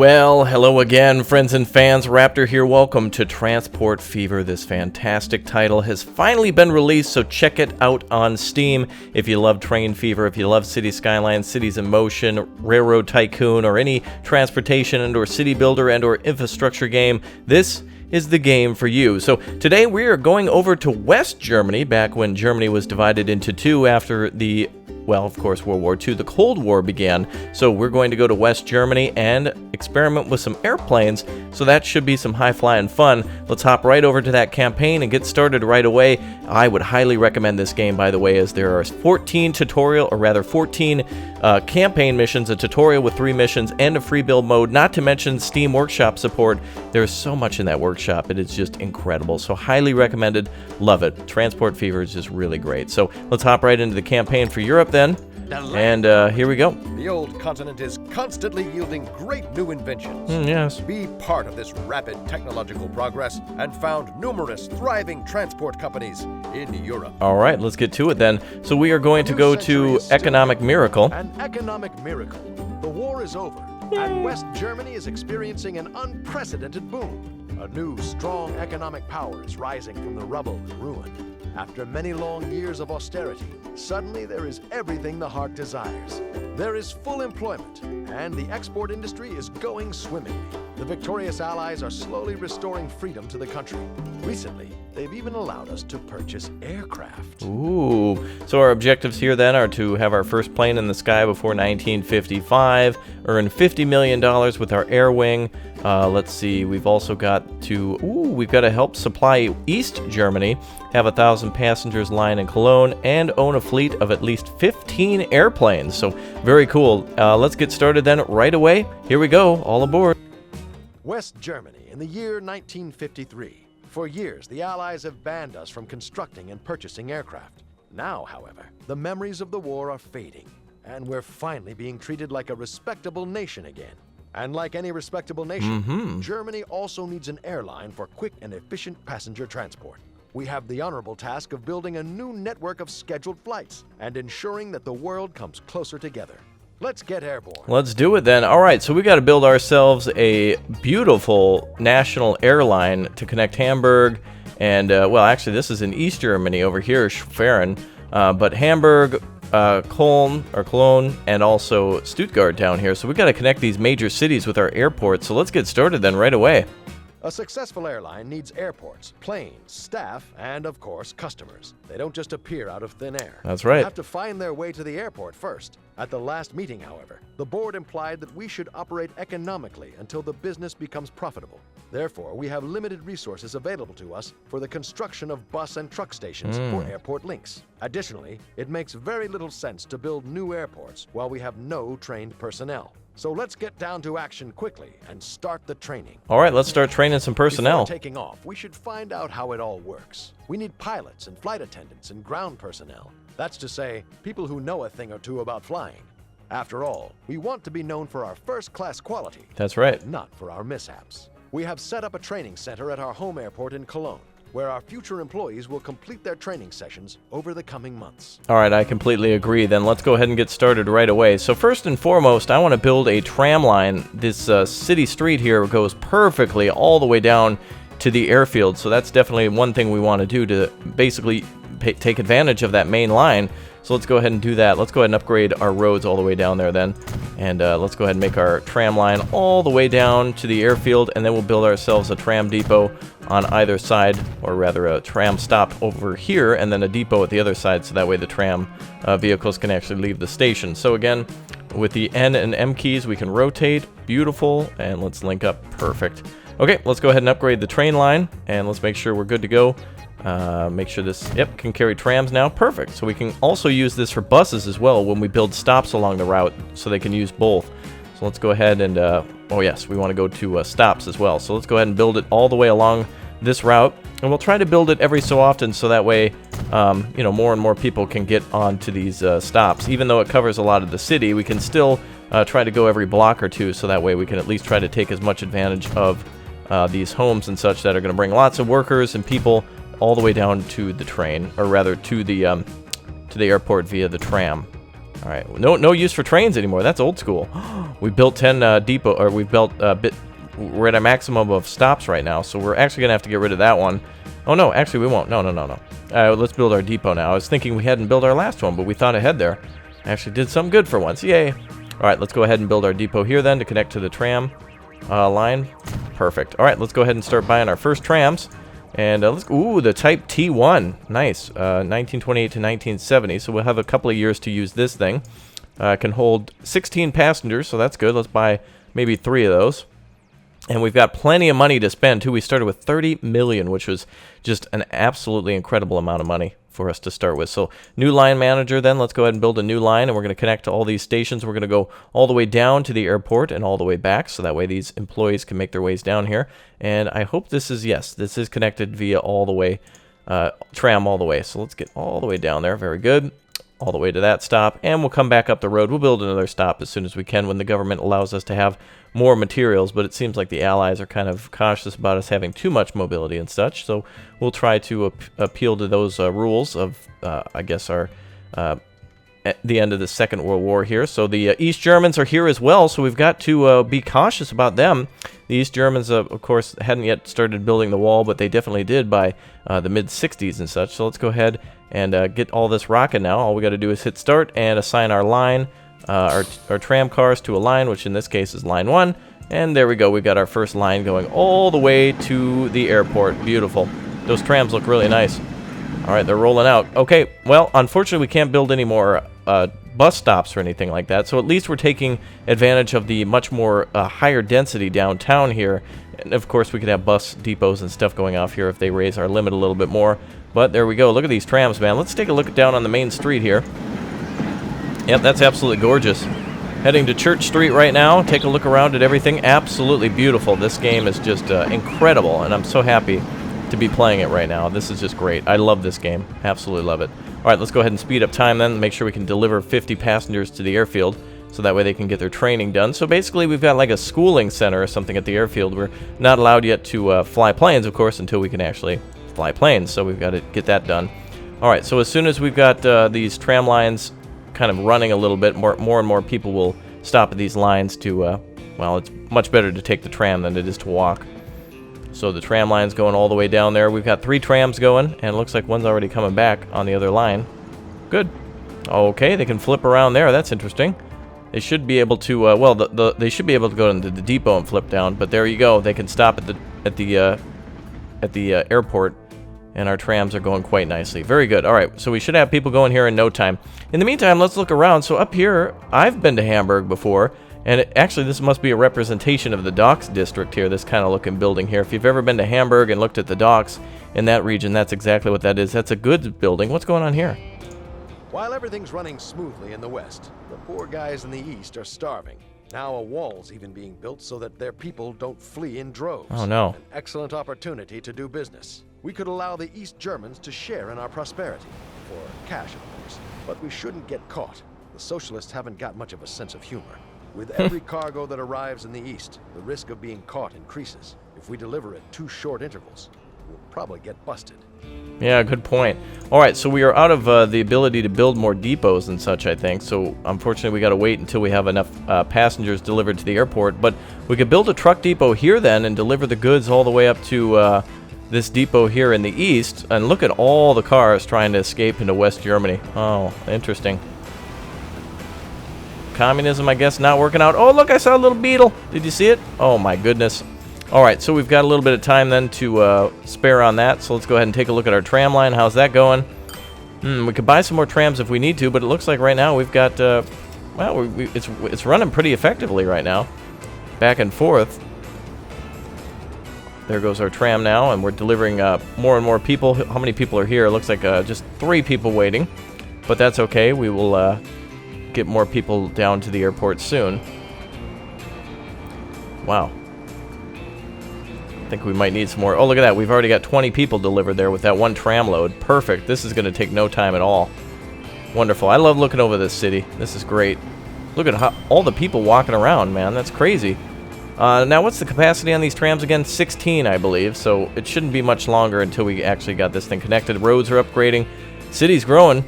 Well, hello again, friends and fans. Raptor here. Welcome to Transport Fever. This fantastic title has finally been released, so check it out on Steam. If you love Train Fever, if you love City Skylines, Cities in Motion, Railroad Tycoon, or any transportation and/or city builder and/or infrastructure game, this is the game for you. So today we are going over to West Germany, back when Germany was divided into two after the, well, of course, World War II, the Cold War began. So we're going to go to West Germany and experiment with some airplanes. So that should be some high-flying fun. Let's hop right over to that campaign and get started right away. I would highly recommend this game, by the way, as there are 14 campaign missions, a tutorial with 3 missions, and a free build mode, not to mention Steam Workshop support. There's so much in that workshop. It is just incredible. So highly recommended. Love it. Transport Fever is just really great. So let's hop right into the campaign for Europe then. And here we go. The old continent is constantly yielding great new inventions. Yes. Be part of this rapid technological progress and found numerous thriving transport companies in Europe. All right, let's get to it then. So we are going to go to Economic Miracle. An economic miracle. The war is over, and West Germany is experiencing an unprecedented boom. A new, strong economic power is rising from the rubble and ruin. After many long years of austerity, suddenly there is everything the heart desires. There is full employment, and the export industry is going swimmingly. The victorious Allies are slowly restoring freedom to the country. Recently, they've even allowed us to purchase aircraft. Ooh. So our objectives here then are to have our first plane in the sky before 1955, earn $50 million with our air wing. Let's see, we've also got to, we've got to help supply East Germany, have 1,000 passengers line in Cologne, and own a fleet of at least 15 airplanes. So very cool. Let's get started then right away. Here we go, all aboard. West Germany in the year 1953. For years, the Allies have banned us from constructing and purchasing aircraft. Now, however, the memories of the war are fading, and we're finally being treated like a respectable nation again. And like any respectable nation, Germany also needs an airline for quick and efficient passenger transport. We have the honorable task of building a new network of scheduled flights and ensuring that the world comes closer together. Let's get airborne. Let's do it then. All right, so we got to build ourselves a beautiful national airline to connect Hamburg and, well, actually, this is in East Germany over here, Schwerin, but Hamburg, Cologne, and also Stuttgart down here. So we got to connect these major cities with our airports. So let's get started then right away. A successful airline needs airports, planes, staff, and of course, customers. They don't just appear out of thin air. That's right. They have to find their way to the airport first. At the last meeting, however, the board implied that we should operate economically until the business becomes profitable. Therefore, we have limited resources available to us for the construction of bus and truck stations for airport links. Additionally, it makes very little sense to build new airports while we have no trained personnel. So let's get down to action quickly and start the training. All right, let's start training some personnel. Before taking off, we should find out how it all works. We need pilots and flight attendants and ground personnel. That's to say, people who know a thing or two about flying. After all, we want to be known for our first-class quality. That's right. Not for our mishaps. We have set up a training center at our home airport in Cologne, where our future employees will complete their training sessions over the coming months. All right, I completely agree. Then let's go ahead and get started right away. So first and foremost, I want to build a tram line. This city street here goes perfectly all the way down to the airfield. So that's definitely one thing we want to do to basically take advantage of that main line. So let's go ahead and do that. Let's go ahead and upgrade our roads all the way down there then. And let's go ahead and make our tram line all the way down to the airfield, and then we'll build ourselves a tram depot on either side, or rather a tram stop over here, and then a depot at the other side, so that way the tram vehicles can actually leave the station. So again, with the N and M keys, we can rotate. Beautiful. And let's link up. Perfect. Okay, let's go ahead and upgrade the train line, and let's make sure we're good to go. Make sure this, can carry trams now. Perfect. So we can also use this for buses as well when we build stops along the route, so they can use both. So let's go ahead and, oh yes, we want to go to stops as well. So let's go ahead and build it all the way along this route. And we'll try to build it every so often, so that way, you know, more and more people can get onto these stops. Even though it covers a lot of the city, we can still try to go every block or two, so that way we can at least try to take as much advantage of these homes and such that are going to bring lots of workers and people all the way down to the train, or rather to the airport via the tram. All right, no use for trains anymore. That's old school. We built 10 depot, or we built we're at a maximum of stops right now, so we're actually gonna have to get rid of that one. Oh no, actually we won't. No. Let's build our depot now. I was thinking we hadn't built our last one, but we thought ahead there. Actually did something good for once. Yay! All right, let's go ahead and build our depot here then to connect to the tram line. Perfect. All right, let's go ahead and start buying our first trams. And ooh, the Type T1. Nice. 1928 to 1970. So we'll have a couple of years to use this thing. Can hold 16 passengers, so that's good. Let's buy maybe 3 of those. And we've got plenty of money to spend, too. We started with 30 million, which was just an absolutely incredible amount of money for us to start with. So new line manager then. Let's go ahead and build a new line, and we're going to connect to all these stations. We're going to go all the way down to the airport and all the way back, so that way these employees can make their ways down here. And I hope this is, yes, this is connected via all the way, tram all the way. So let's get all the way down there. Very good. All the way to that stop, and we'll come back up the road. We'll build another stop as soon as we can when the government allows us to have more materials, but it seems like the Allies are kind of cautious about us having too much mobility and such, so we'll try to appeal to those rules of, I guess, our at the end of the Second World War here. So the East Germans are here as well, so we've got to be cautious about them. The East Germans, of course, hadn't yet started building the wall, but they definitely did by the mid-60s and such. So let's go ahead and get all this rocking now. All we got to do is hit start and assign our line, our tram cars to a line, which in this case is line 1. And there we go. We've got our first line going all the way to the airport. Beautiful. Those trams look really nice. All right, they're rolling out. Okay, well, unfortunately, we can't build any more bus stops or anything like that, so at least we're taking advantage of the much more higher density downtown here. And of course, we could have bus depots and stuff going off here if they raise our limit a little bit more. But there we go. Look at these trams, man. Let's take a look down on the main street here. Yep, that's absolutely gorgeous. Heading to Church Street right now. Take a look around at everything. Absolutely beautiful. This game is just incredible, and I'm so happy to be playing it right now. This is just great. I love this game. Absolutely love it. All right, let's go ahead and speed up time then. Make sure we can deliver 50 passengers to the airfield, so that way they can get their training done. So basically, we've got like a schooling center or something at the airfield. We're not allowed yet to fly planes, of course, until we can actually fly planes. So we've got to get that done. All right, so as soon as we've got these tram lines kind of running a little bit, more and more people will stop at these lines to, well, it's much better to take the tram than it is to walk. So the tram line's going all the way down there. We've got 3 trams going, and it looks like one's already coming back on the other line. Good. Okay, they can flip around there. That's interesting. They should be able to, well, they should be able to go into the depot and flip down, but there you go. They can stop at the airport, and our trams are going quite nicely. Very good. All right, so we should have people going here in no time. In the meantime, let's look around. So up here, I've been to Hamburg before, and actually this must be a representation of the docks district here, this kind of looking building here. If you've ever been to Hamburg and looked at the docks in that region, that's exactly what that is. That's a goods building. What's going on here? While everything's running smoothly in the west, the poor guys in the east are starving. Now a wall's even being built so that their people don't flee in droves. Oh no. An excellent opportunity to do business. We could allow the East Germans to share in our prosperity. For cash, of course. But we shouldn't get caught. The socialists haven't got much of a sense of humor. With every cargo that arrives in the east, the risk of being caught increases. If we deliver at too short intervals, we'll probably get busted. Yeah, good point. All right, so we are out of the ability to build more depots and such, I think. So unfortunately, we got to wait until we have enough passengers delivered to the airport. But we could build a truck depot here then and deliver the goods all the way up to this depot here in the east. And look at all the cars trying to escape into West Germany. Oh, interesting. Communism, I guess, not working out. Oh, look, I saw a little beetle. Did you see it? Oh, my goodness. All right, so we've got a little bit of time then to spare on that. So let's go ahead and take a look at our tram line. How's that going? We could buy some more trams if we need to, but it looks like right now we've got, well, it's running pretty effectively right now. Back and forth. There goes our tram now, and we're delivering more and more people. How many people are here? It looks like just 3 people waiting, but that's okay. We will get more people down to the airport soon. Wow. I think we might need some more. Oh, look at that. We've already got 20 people delivered there with that one tram load. Perfect. This is going to take no time at all. Wonderful. I love looking over this city. This is great. Look at all the people walking around, man. That's crazy. Now, what's the capacity on these trams again? 16, I believe. So it shouldn't be much longer until we actually got this thing connected. Roads are upgrading. City's growing.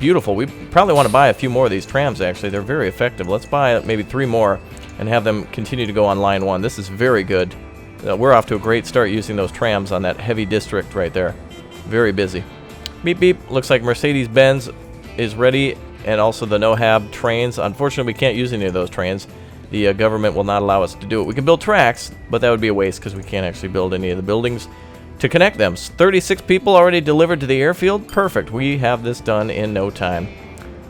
beautiful. We probably want to buy a few more of these trams, actually. They're very effective. Let's buy maybe 3 more and have them continue to go on line 1. This is very good. We're off to a great start using those trams on that heavy district right there. Very busy. Beep, beep. Looks like Mercedes-Benz is ready, and also the NOHAB trains. Unfortunately, we can't use any of those trains. The government will not allow us to do it. We can build tracks, but that would be a waste because we can't actually build any of the buildings to connect them. 36 people already delivered to the airfield. Perfect. We have this done in no time.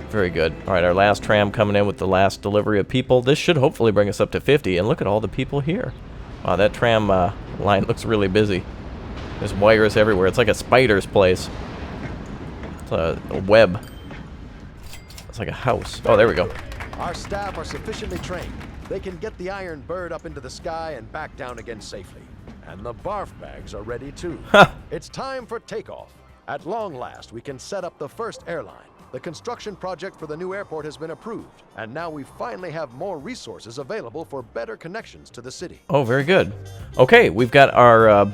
Very good. All right, our last tram coming in with the last delivery of people. This should hopefully bring us up to 50. And look at all the people here. Wow, that tram line looks really busy. There's wires everywhere. It's like a spider's place. It's a web. It's like a house. Oh, there we go. Our staff are sufficiently trained. They can get the Iron Bird up into the sky and back down again safely. And the barf bags are ready too. It's time for takeoff. At long last, we can set up the first airline. The construction project for the new airport has been approved, and now we finally have more resources available for better connections to the city. Oh, very good. Okay, we've got our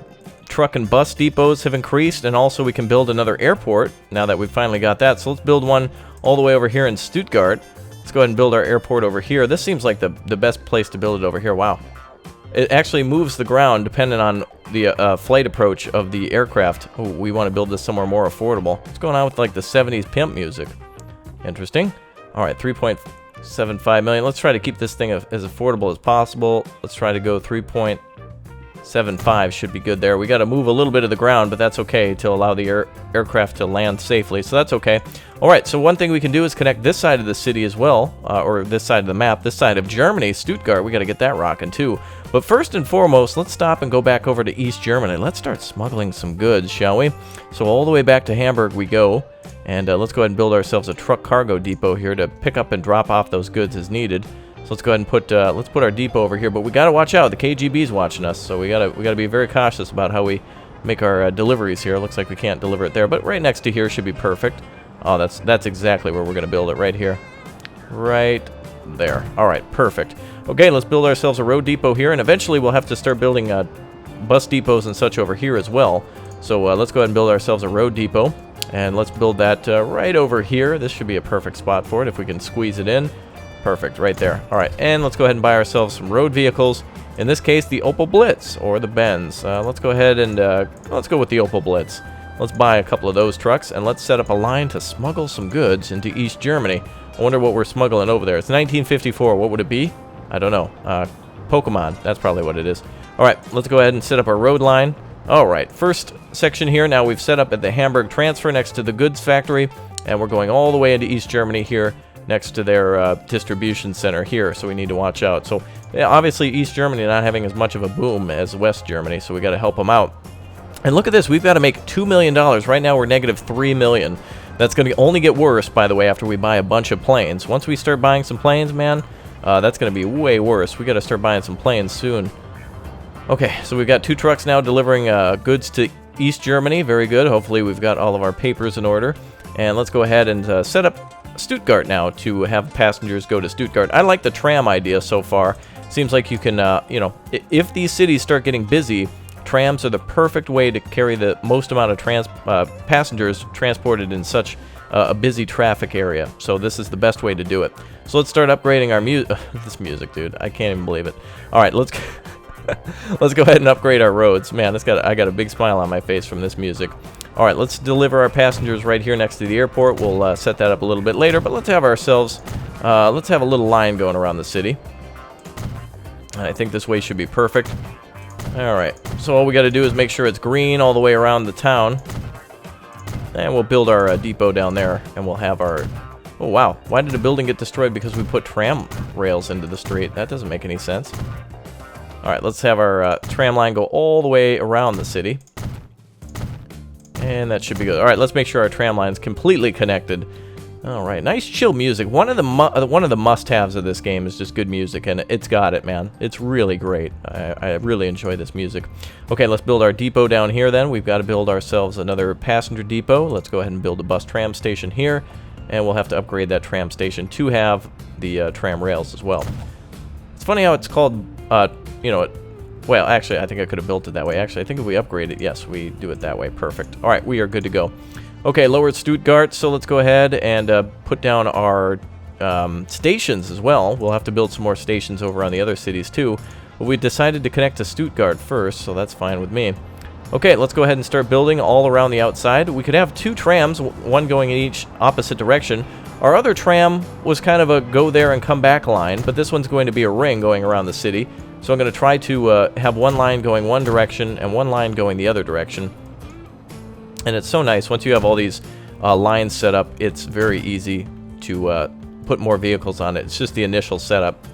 truck and bus depots have increased, and also we can build another airport now that we've finally got that. So let's build one all the way over here in Stuttgart. Let's go ahead and build our airport over here. This seems like the best place to build it over here. Wow. It actually moves the ground depending on the flight approach of the aircraft. Oh, we want to build this somewhere more affordable. What's going on with like the 70s pimp music? Interesting. All right, 3.75 million. Let's try to keep this thing as affordable as possible. Let's try to go 3.75 should be good there. We got to move a little bit of the ground, but that's okay to allow the aircraft to land safely, so that's okay. All right, so one thing we can do is connect this side of the city as well, or this side of the map, this side of Germany, Stuttgart. We got to get that rocking too. But first and foremost, let's stop and go back over to East Germany. Let's start smuggling some goods, shall we? So all the way back to Hamburg we go, and let's go ahead and build ourselves a truck cargo depot here to pick up and drop off those goods as needed. So let's go ahead and put our depot over here. But we got to watch out. The KGB's watching us, so we gotta be very cautious about how we make our deliveries here. Looks like we can't deliver it there, but right next to here should be perfect. Oh, that's exactly where we're gonna build it, right here, right there. All right, perfect. Okay, let's build ourselves a road depot here, and eventually we'll have to start building bus depots and such over here as well. So let's go ahead and build ourselves a road depot, and let's build that right over here. This should be a perfect spot for it if we can squeeze it in. Perfect, right there. All right, and let's go ahead and buy ourselves some road vehicles. In this case, the Opel Blitz or the Benz. Let's go ahead and let's go with the Opel Blitz. Let's buy a couple of those trucks, and let's set up a line to smuggle some goods into East Germany. I wonder what we're smuggling over there. It's 1954. What would it be? I don't know. Pokemon. That's probably what it is. All right, let's go ahead and set up our road line. All right, first section here. Now we've set up at the Hamburg transfer next to the goods factory, and we're going all the way into East Germany here next to their distribution center here, so we need to watch out. So yeah, obviously East Germany not having as much of a boom as West Germany, so we got to help them out. And look at this, we've got to make $2 million. Right now we're negative $3 million. That's going to only get worse, by the way, after we buy a bunch of planes. Once we start buying some planes, man, that's going to be way worse. We got to start buying some planes soon. Okay, so we've got 2 trucks now delivering goods to East Germany. Very good. Hopefully we've got all of our papers in order. And let's go ahead and set up Stuttgart now to have passengers go to Stuttgart. I like the tram idea so far. Seems like you can, you know, if these cities start getting busy, trams are the perfect way to carry the most amount of passengers transported in such a busy traffic area. So this is the best way to do it. So let's start upgrading our this music, dude. I can't even believe it. All right, let's let's go ahead and upgrade our roads. Man, I got a big smile on my face from this music. All right, let's deliver our passengers right here next to the airport. We'll set that up a little bit later, but let's have ourselves, let's have a little line going around the city. And I think this way should be perfect. All right, so all we got to do is make sure it's green all the way around the town. And we'll build our depot down there, and we'll have our... Oh, wow. Why did a building get destroyed? Because we put tram rails into the street. That doesn't make any sense. All right, let's have our tram line go all the way around the city. And that should be good. All right, let's make sure our tram line's completely connected. All right, nice chill music. One of the must-haves of this game is just good music, and it's got it, man. It's really great. I really enjoy this music. Okay, let's build our depot down here then. We've got to build ourselves another passenger depot. Let's go ahead and build a bus tram station here, and we'll have to upgrade that tram station to have the tram rails as well. It's funny how it's called, you know, well, actually, I think I could have built it that way. Actually, I think if we upgrade it, yes, we do it that way. Perfect. All right, we are good to go. Okay, lower Stuttgart, so let's go ahead and put down our stations as well. We'll have to build some more stations over on the other cities too. But we decided to connect to Stuttgart first, so that's fine with me. Okay, let's go ahead and start building all around the outside. We could have 2 trams, one going in each opposite direction. Our other tram was kind of a go there and come back line, but this one's going to be a ring going around the city. So I'm going to try to have one line going one direction and one line going the other direction. And it's so nice. Once you have all these lines set up, it's very easy to put more vehicles on it. It's just the initial setup.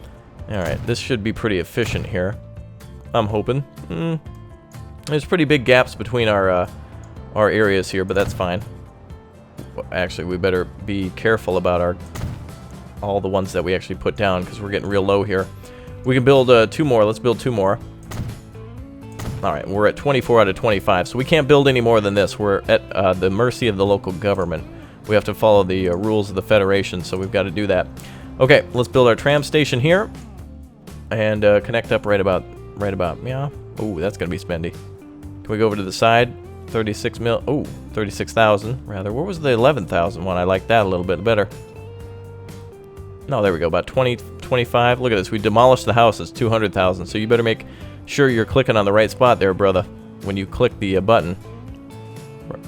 Alright, this should be pretty efficient here. I'm hoping. There's pretty big gaps between our areas here, but that's fine. Actually, we better be careful about all the ones that we actually put down, because we're getting real low here. We can build 2 more. Let's build 2 more. Alright, we're at 24 out of 25, so we can't build any more than this. We're at the mercy of the local government. We have to follow the rules of the Federation, so we've got to do that. Okay, let's build our tram station here, and connect up right about, yeah. Ooh, that's going to be spendy. Can we go over to the side? 36 mil, ooh, 36,000, rather. Where was the 11,000 one? I like that a little bit better. No, there we go, about 20, 25. Look at this, we demolished the house. It's 200,000, so you better make sure you're clicking on the right spot there, brother, when you click the button.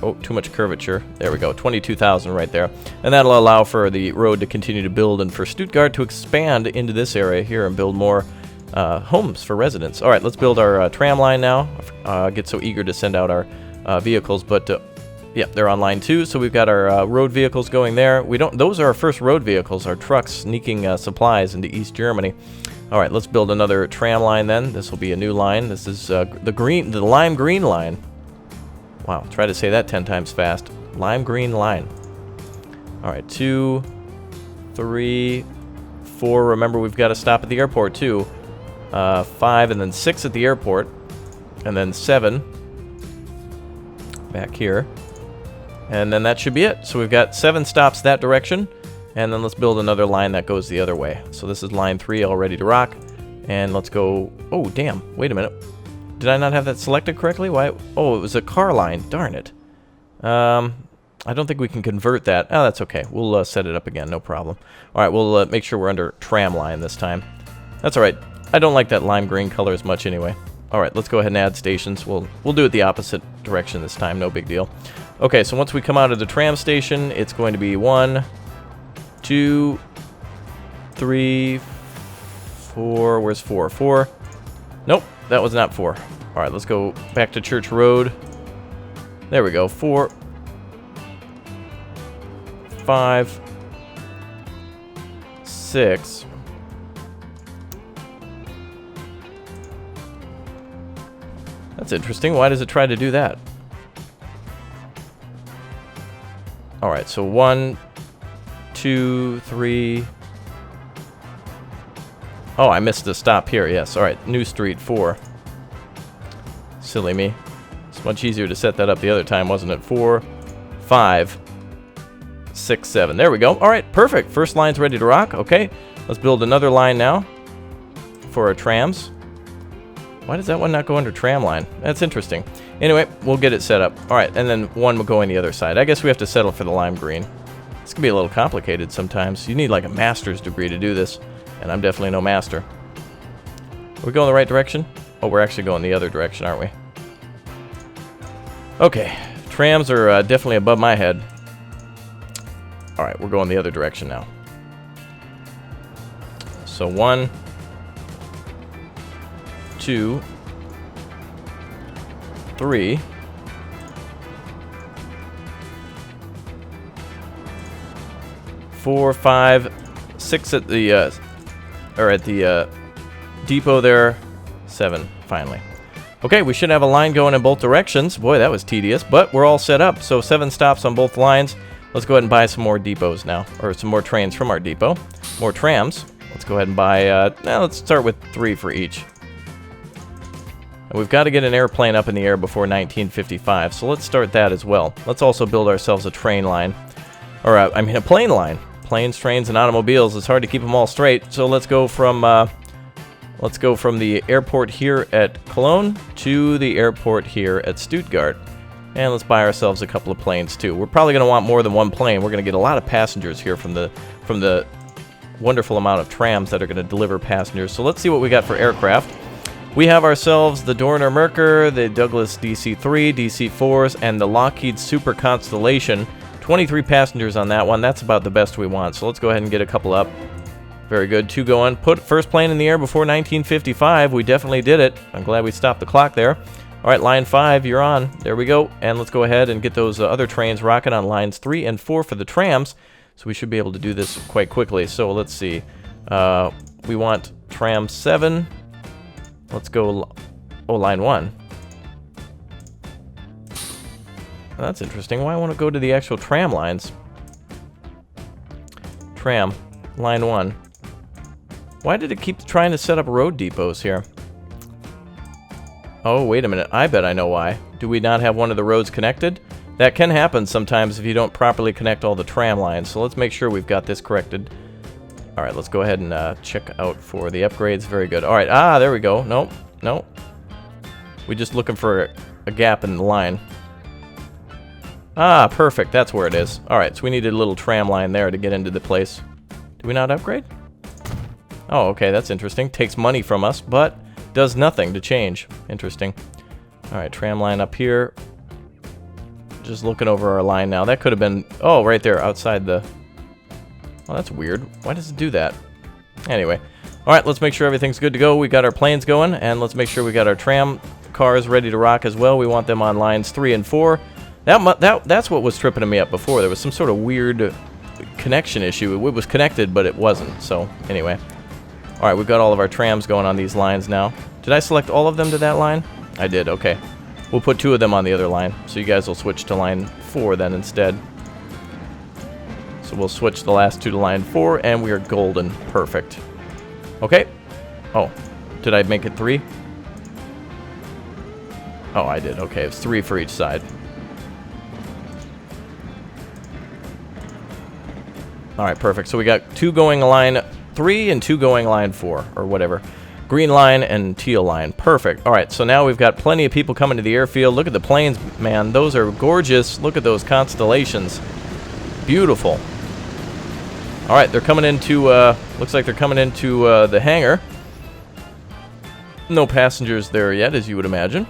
Oh, too much curvature. There we go, 22,000 right there. And that'll allow for the road to continue to build and for Stuttgart to expand into this area here and build more homes for residents. Alright, let's build our tram line now. I get so eager to send out our vehicles, but yeah, they're on line 2, so we've got our road vehicles going there. Those are our first road vehicles, our trucks sneaking supplies into East Germany. Alright, let's build another tram line then. This will be a new line. This is the lime green line. Wow, try to say that 10 times fast. Lime green line. Alright, 2, 3, 4. Remember, we've got to stop at the airport too. 5 and then 6 at the airport. And then 7 back here. And then that should be it. So we've got 7 stops that direction. And then let's build another line that goes the other way. So this is line 3 all ready to rock. And let's go... Oh, damn. Wait a minute. Did I not have that selected correctly? Why? Oh, it was a car line. Darn it. I don't think we can convert that. Oh, that's okay. We'll set it up again. No problem. All right, we'll make sure we're under tram line this time. That's all right. I don't like that lime green color as much anyway. All right, let's go ahead and add stations. We'll do it the opposite direction this time. No big deal. Okay, so once we come out of the tram station, it's going to be 1, 2, 3, 4. Where's 4? 4. Nope, that was not 4. All right, let's go back to Church Road. There we go. 4, 5, 6. That's interesting. Why does it try to do that? All right, so 1, 2, 3. Oh, I missed the stop here. Yes. All right, New Street 4. Silly me. It's much easier to set that up the other time, wasn't it? 4, 5, 6, 7. There we go. All right, perfect. First line's ready to rock. Okay, let's build another line now for our trams. Why does that one not go under tram line? That's interesting. Anyway, we'll get it set up. All right, and then one will go on the other side. I guess we have to settle for the lime green. This can be a little complicated sometimes. You need like a master's degree to do this, and I'm definitely no master. Are we going the right direction? Oh, we're actually going the other direction, aren't we? Okay, trams are definitely above my head. All right, we're going the other direction now. So 1, 2, 3. 4, 5, 6 at the depot there. 7 finally. Okay, we should have a line going in both directions. Boy, that was tedious, but we're all set up. So 7 stops on both lines. Let's go ahead and buy some more depots now, or some more trains from our depot. More trams. Let's go ahead and buy. Let's start with 3 for each. And we've got to get an airplane up in the air before 1955, so let's start that as well. Let's also build ourselves a train line, or a plane line. Planes, trains, and automobiles. It's hard to keep them all straight. So let's go from the airport here at Cologne to the airport here at Stuttgart. And let's buy ourselves a couple of planes too. We're probably going to want more than one plane. We're going to get a lot of passengers here from the wonderful amount of trams that are going to deliver passengers. So let's see what we got for aircraft. We have ourselves the Dornier Merkur, the Douglas DC-3, DC-4s, and the Lockheed Super Constellation. 23 passengers on that one. That's about the best we want. So let's go ahead and get a couple up. Very good. 2 going. Put first plane in the air before 1955. We definitely did it. I'm glad we stopped the clock there. All right, line 5, you're on. There we go. And let's go ahead and get those other trains rocking on lines 3 and 4 for the trams. So we should be able to do this quite quickly. So let's see. We want tram 7. Let's go. Oh, line 1. That's interesting. Why won't it go to the actual tram lines? Tram, line 1. Why did it keep trying to set up road depots here? Oh, wait a minute. I bet I know why. Do we not have one of the roads connected? That can happen sometimes if you don't properly connect all the tram lines. So let's make sure we've got this corrected. All right, let's go ahead and check out for the upgrades. Very good. All right, there we go. Nope, nope. We're just looking for a gap in the line. Perfect. That's where it is. All right, so we needed a little tram line there to get into the place. Do we not upgrade? Oh, okay, that's interesting. Takes money from us, but does nothing to change. Interesting. All right, tram line up here. Just looking over our line now. That could have been... Oh, right there, outside the... Oh, that's weird. Why does it do that? Anyway. All right, let's make sure everything's good to go. We got our planes going, and let's make sure we got our tram cars ready to rock as well. We want them on lines 3 and 4. That's what was tripping me up before. There was some sort of weird connection issue. It was connected, but it wasn't. So, anyway. All right, we've got all of our trams going on these lines now. Did I select all of them to that line? I did, okay. We'll put 2 of them on the other line, so you guys will switch to line 4 then instead. So we'll switch the last 2 to line 4, and we are golden. Perfect. Okay. Oh, did I make it 3? Oh, I did. Okay, it's 3 for each side. All right, perfect. So we got 2 going line 3 and 2 going line 4, or whatever. Green line and teal line. Perfect. All right, so now we've got plenty of people coming to the airfield. Look at the planes, man. Those are gorgeous. Look at those constellations. Beautiful. All right, they're coming into, looks like they're coming into the hangar. No passengers there yet, as you would imagine.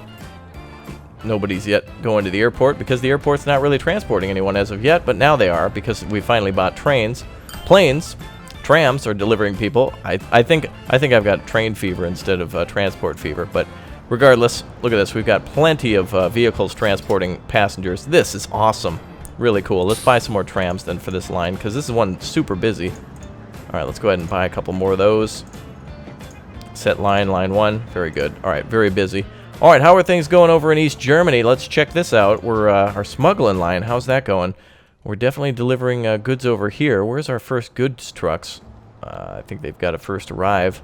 Nobody's yet going to the airport because the airport's not really transporting anyone as of yet, but now they are because we finally bought trains. Planes, trams are delivering people. I think I've got train fever instead of transport fever, but regardless, look at this. We've got plenty of vehicles transporting passengers. This is awesome. Really cool. Let's buy some more trams then for this line because this is one super busy. All right, let's go ahead and buy a couple more of those. Set line 1. Very good. All right, very busy. All right, how are things going over in East Germany? Let's check this out. We're our smuggling line. How's that going? We're definitely delivering goods over here. Where's our first goods trucks? I think they've got to first arrive.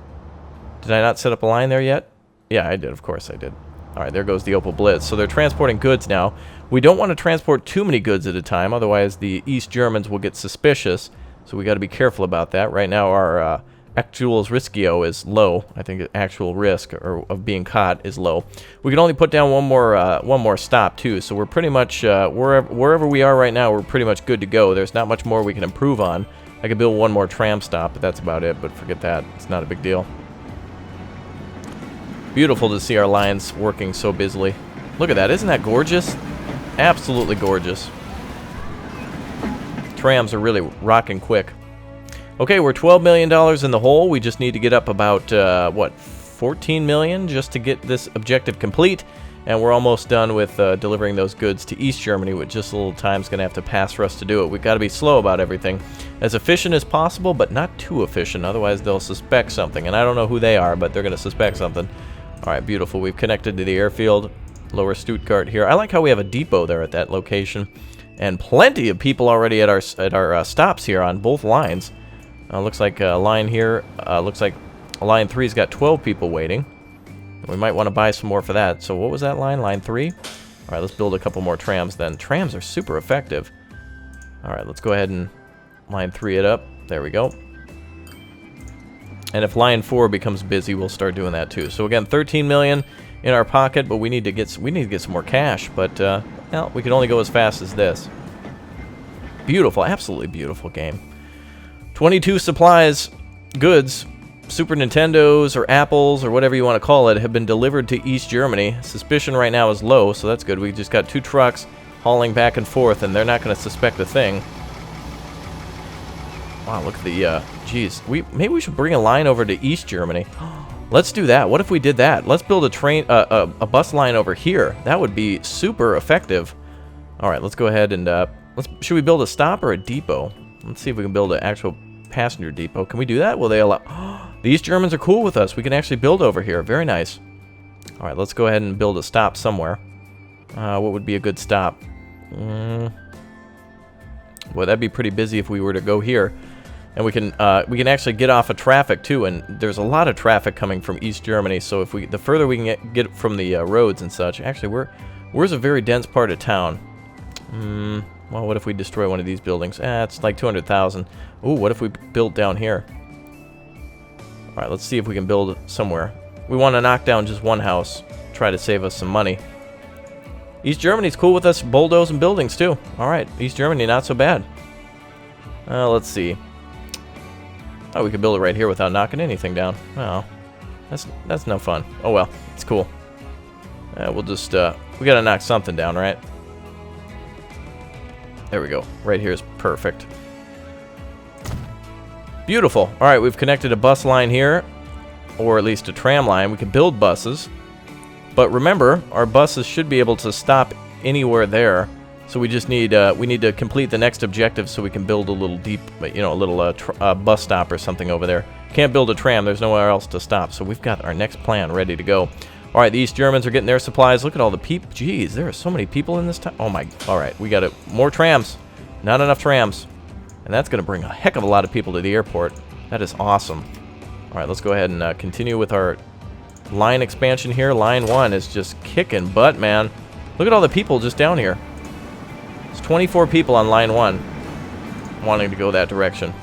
Did I not set up a line there yet? Yeah, I did. Of course I did. All right, there goes the Opel Blitz. So they're transporting goods now. We don't want to transport too many goods at a time, otherwise the East Germans will get suspicious. So we got to be careful about that. Right now our actual riskio is low. I think actual risk of being caught is low. We can only put down one more stop too. So we're pretty much wherever we are right now, we're pretty much good to go. There's not much more we can improve on. I could build one more tram stop, but that's about it. But forget that. It's not a big deal. Beautiful to see our lines working so busily. Look at that. Isn't that gorgeous? Absolutely gorgeous. Trams are really rocking quick. Okay, we're $12 million in the hole. We just need to get up about, what, 14 million just to get this objective complete. And we're almost done with delivering those goods to East Germany, with just a little time's going to have to pass for us to do it. We've got to be slow about everything. As efficient as possible, but not too efficient. Otherwise, they'll suspect something. And I don't know who they are, but they're going to suspect something. All right, beautiful. We've connected to the airfield. Lower Stuttgart here. I like how we have a depot there at that location. And plenty of people already at our stops here on both lines. Looks like a line here. Looks like line 3's got 12 people waiting. We might want to buy some more for that. So what was that line? Line 3? All right, let's build a couple more trams then. Trams are super effective. All right, let's go ahead and line 3 it up. There we go. And if line 4 becomes busy, we'll start doing that too. So again, 13 million in our pocket, but we need to get some more cash. But Well, we can only go as fast as this. Beautiful, absolutely beautiful game. 22 supplies, goods, Super Nintendos or Apples or whatever you want to call it, have been delivered to East Germany. Suspicion right now is low, so that's good. We just got 2 trucks hauling back and forth, and they're not going to suspect a thing. Wow, look at the, geez. Maybe we should bring a line over to East Germany. Let's do that. What if we did that? Let's build a train, a bus line over here. That would be super effective. All right, let's go ahead and, should we build a stop or a depot? Let's see if we can build an actual passenger depot. Can we do that? Will they allow... The East Germans are cool with us. We can actually build over here. Very nice. All right, let's go ahead and build a stop somewhere. What would be a good stop? Well, that'd be pretty busy if we were to go here. And we can actually get off of traffic too, and there's a lot of traffic coming from East Germany, so if the further we can get from the roads and such. Actually, where's a very dense part of town? Well, what if we destroy one of these buildings? It's like 200,000. Ooh, what if we build down here? All right, let's see if we can build somewhere. We want to knock down just one house, try to save us some money. East Germany's cool with us bulldozing buildings too. All right, East Germany, not so bad. Let's see. Oh, we could build it right here without knocking anything down. Oh, that's no fun. Oh well, it's cool. We'll just, we gotta knock something down, right? There we go. Right here is perfect. Beautiful. All right, we've connected a bus line here, or at least a tram line. We can build buses, but remember, our buses should be able to stop anywhere there. So we just need we need to complete the next objective so we can build a little a little bus stop or something over there. Can't build a tram. There's nowhere else to stop. So we've got our next plan ready to go. All right, the East Germans are getting their supplies. Look at all the people. Jeez, there are so many people in this town. Oh my. All right, we got more trams. Not enough trams. And that's going to bring a heck of a lot of people to the airport. That is awesome. All right, let's go ahead and continue with our line expansion here. Line 1 is just kicking butt, man. Look at all the people just down here. There's 24 people on line 1 wanting to go that direction.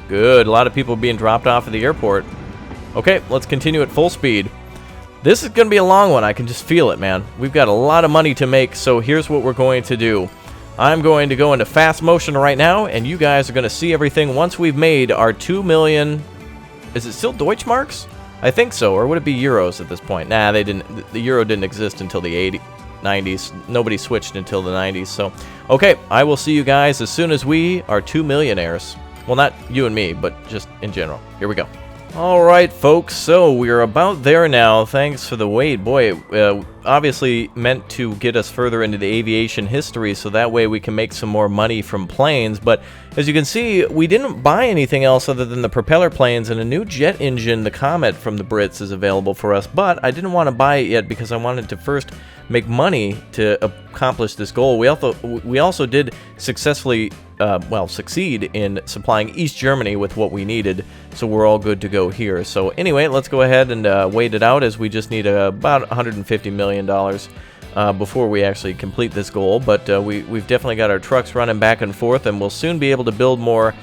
Good. A lot of people being dropped off at the airport. Okay, let's continue at full speed. This is going to be a long one. I can just feel it, man. We've got a lot of money to make, so here's what we're going to do. I'm going to go into fast motion right now, and you guys are going to see everything once we've made our 2 million... Is it still Deutschmarks? I think so, or would it be euros at this point? Nah, they didn't. The euro didn't exist until the 90s. Nobody switched until the 90s, so... Okay, I will see you guys as soon as we are 2 millionaires. Well, not you and me, but just in general. Here we go. Alright, folks, so we're about there now. Thanks for the wait. Boy, obviously meant to get us further into the aviation history, so that way we can make some more money from planes. But as you can see, we didn't buy anything else other than the propeller planes, and a new jet engine, the Comet from the Brits, is available for us. But I didn't want to buy it yet because I wanted to first make money to accomplish this goal. We also did successfully succeed in supplying East Germany with what we needed, so we're all good to go here. So anyway, let's go ahead and wait it out, as we just need about $150 million before we actually complete this goal. But we've definitely got our trucks running back and forth, and we'll soon be able to build more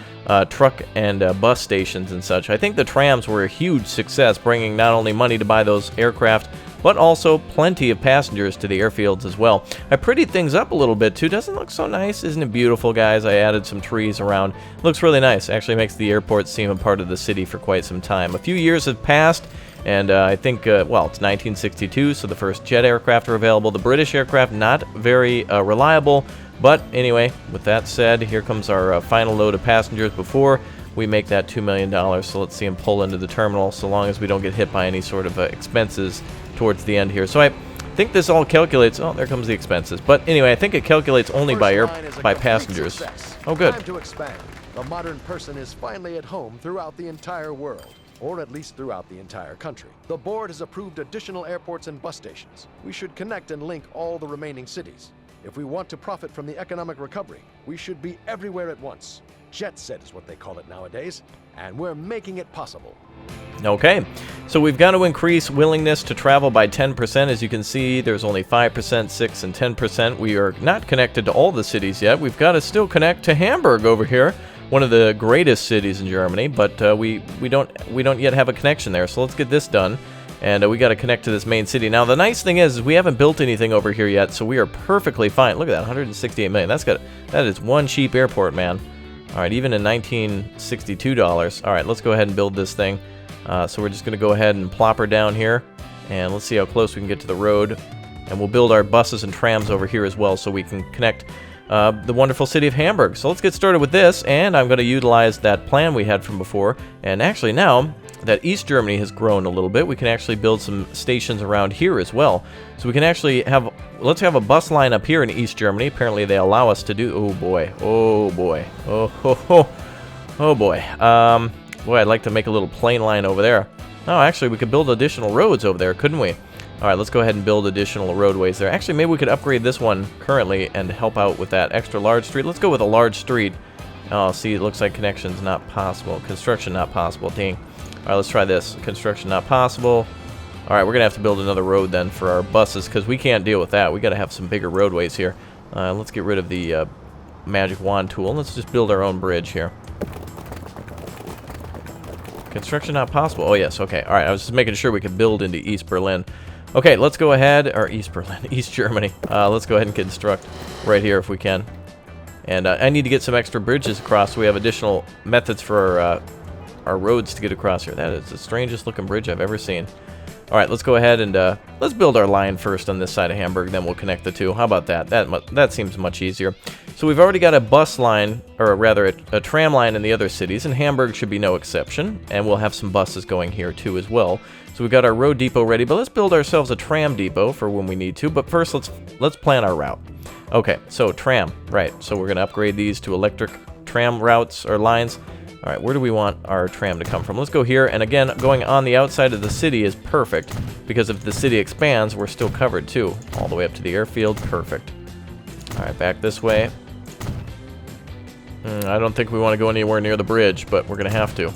truck and bus stations and such. I think the trams were a huge success, bringing not only money to buy those aircraft, but also plenty of passengers to the airfields as well. I prettied things up a little bit too. Doesn't it look so nice? Isn't it beautiful, guys? I added some trees around. Looks really nice. Actually makes the airport seem a part of the city for quite some time. A few years have passed, and I think, it's 1962, so the first jet aircraft are available. The British aircraft, not very reliable, but anyway, with that said, here comes our final load of passengers before we make that $2 million. So let's see them pull into the terminal, so long as we don't get hit by any sort of expenses towards the end here. So I think this all calculates... Oh, there comes the expenses. But anyway, I think it calculates only by passengers. Success. Oh, good. Time to expand. The modern person is finally at home throughout the entire world, or at least throughout the entire country. The board has approved additional airports and bus stations. We should connect and link all the remaining cities. If we want to profit from the economic recovery, we should be everywhere at once. Jet set is what they call it nowadays, and we're making it possible. Okay, so we've got to increase willingness to travel by 10%. As you can see, there's only 5%, 6%, and 10%. We are not connected to all the cities yet. We've got to still connect to Hamburg over here, one of the greatest cities in Germany, but we don't yet have a connection there. So let's get this done. And we got to connect to this main city. Now, the nice thing is we haven't built anything over here yet, so we are perfectly fine. Look at that, 168 million. That is one cheap airport, man. All right, even in 1962 dollars. All right, let's go ahead and build this thing. So we're just going to go ahead and plop her down here, and let's see how close we can get to the road. And we'll build our buses and trams over here as well, so we can connect the wonderful city of Hamburg. So let's get started with this, and I'm going to utilize that plan we had from before. And actually now that East Germany has grown a little bit, we can actually build some stations around here as well. So we can actually have, let's have a bus line up here in East Germany. Apparently they allow us to do, oh boy, oh boy, oh ho ho, oh boy. Boy, I'd like to make a little plane line over there. Oh, actually we could build additional roads over there, couldn't we? Alright, let's go ahead and build additional roadways there. Actually, maybe we could upgrade this one currently and help out with that extra large street. Let's go with a large street. Oh, see, it looks like connection's not possible. Construction not possible. Dang. Alright, let's try this. Construction not possible. Alright, we're going to have to build another road then for our buses, because we can't deal with that. We got to have some bigger roadways here. Let's get rid of the magic wand tool. Let's just build our own bridge here. Construction not possible. Oh, yes. Okay. Alright, I was just making sure we could build into East Berlin. Okay, let's go ahead, or East Berlin, East Germany. Let's go ahead and construct right here if we can. And I need to get some extra bridges across, so we have additional methods for our roads to get across here. That is the strangest looking bridge I've ever seen. All right, let's go ahead and let's build our line first on this side of Hamburg, then we'll connect the two. How about that? That seems much easier. So we've already got a bus line, or rather a tram line in the other cities, and Hamburg should be no exception. And we'll have some buses going here too as well. So we've got our road depot ready, but let's build ourselves a tram depot for when we need to. But first, let's plan our route. Okay, so tram, right. So we're going to upgrade these to electric tram routes or lines. All right, where do we want our tram to come from? Let's go here, and again, going on the outside of the city is perfect, because if the city expands, we're still covered too. All the way up to the airfield, perfect. All right, back this way. I don't think we want to go anywhere near the bridge, but we're going to have to.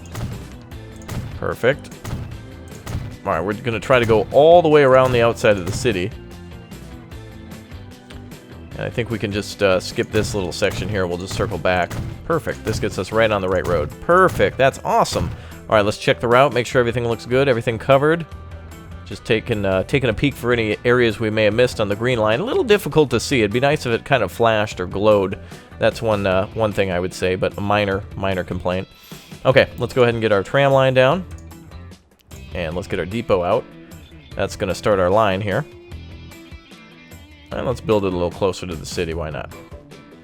Perfect. All right, we're going to try to go all the way around the outside of the city. And I think we can just skip this little section here. We'll just circle back. Perfect. This gets us right on the right road. Perfect. That's awesome. All right, let's check the route. Make sure everything looks good. Everything covered. Just taking a peek for any areas we may have missed on the green line. A little difficult to see. It'd be nice if it kind of flashed or glowed. That's one thing I would say, but a minor complaint. Okay, let's go ahead and get our tram line down. And let's get our depot out. That's going to start our line here. And let's build it a little closer to the city. Why not?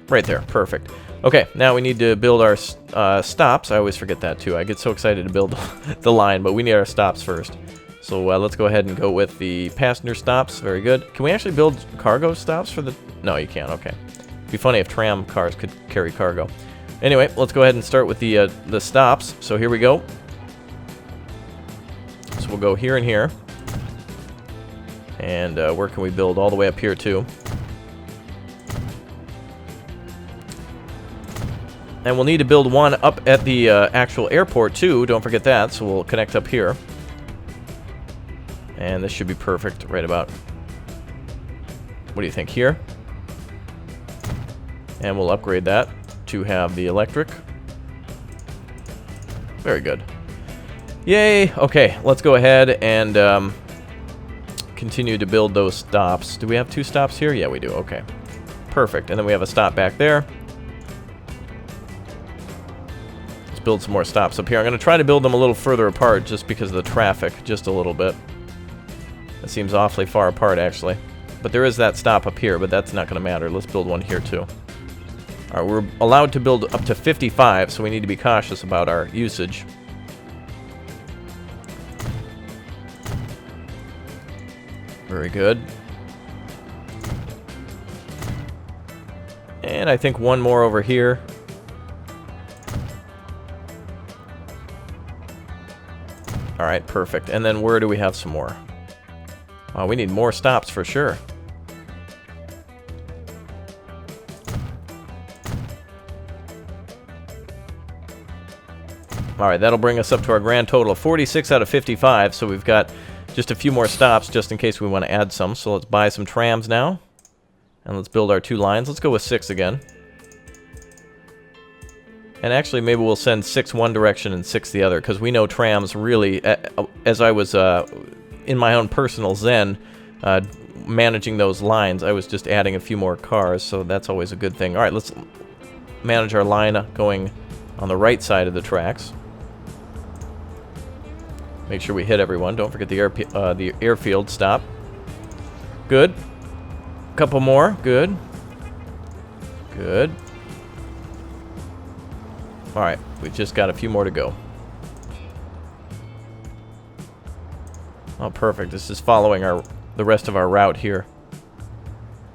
Right there. Perfect. Okay, now we need to build our stops. I always forget that too. I get so excited to build the line, but we need our stops first. So let's go ahead and go with the passenger stops. Very good. Can we actually build cargo stops for the... No, you can't. Okay. It'd be funny if tram cars could carry cargo. Anyway, let's go ahead and start with the stops. So here we go. So we'll go here and here. And where can we build? All the way up here too. And we'll need to build one up at the actual airport too. Don't forget that. So we'll connect up here. And this should be perfect right about... What do you think here? And we'll upgrade that to have the electric. Very good. Yay! Okay, let's go ahead and continue to build those stops. Do we have two stops here? Yeah, we do. Okay. Perfect. And then we have a stop back there. Let's build some more stops up here. I'm going to try to build them a little further apart just because of the traffic. Just a little bit. It seems awfully far apart, actually. But there is that stop up here, but that's not going to matter. Let's build one here, too. All right, we're allowed to build up to 55, so we need to be cautious about our usage. Very good. And I think one more over here. All right, perfect. And then where do we have some more? Wow, we need more stops for sure. All right, that'll bring us up to our grand total of 46 out of 55, so we've got just a few more stops just in case we want to add some. So let's buy some trams now. And let's build our two lines. Let's go with 6 again. And actually, maybe we'll send 6 one direction and 6 the other, because we know trams really, as I was in my own personal zen, managing those lines. I was just adding a few more cars, so that's always a good thing. All right, let's manage our line going on the right side of the tracks. Make sure we hit everyone. Don't forget the airfield stop. Good. Couple more. Good. Good. All right, we just got a few more to go. Oh, perfect. This is following the rest of our route here.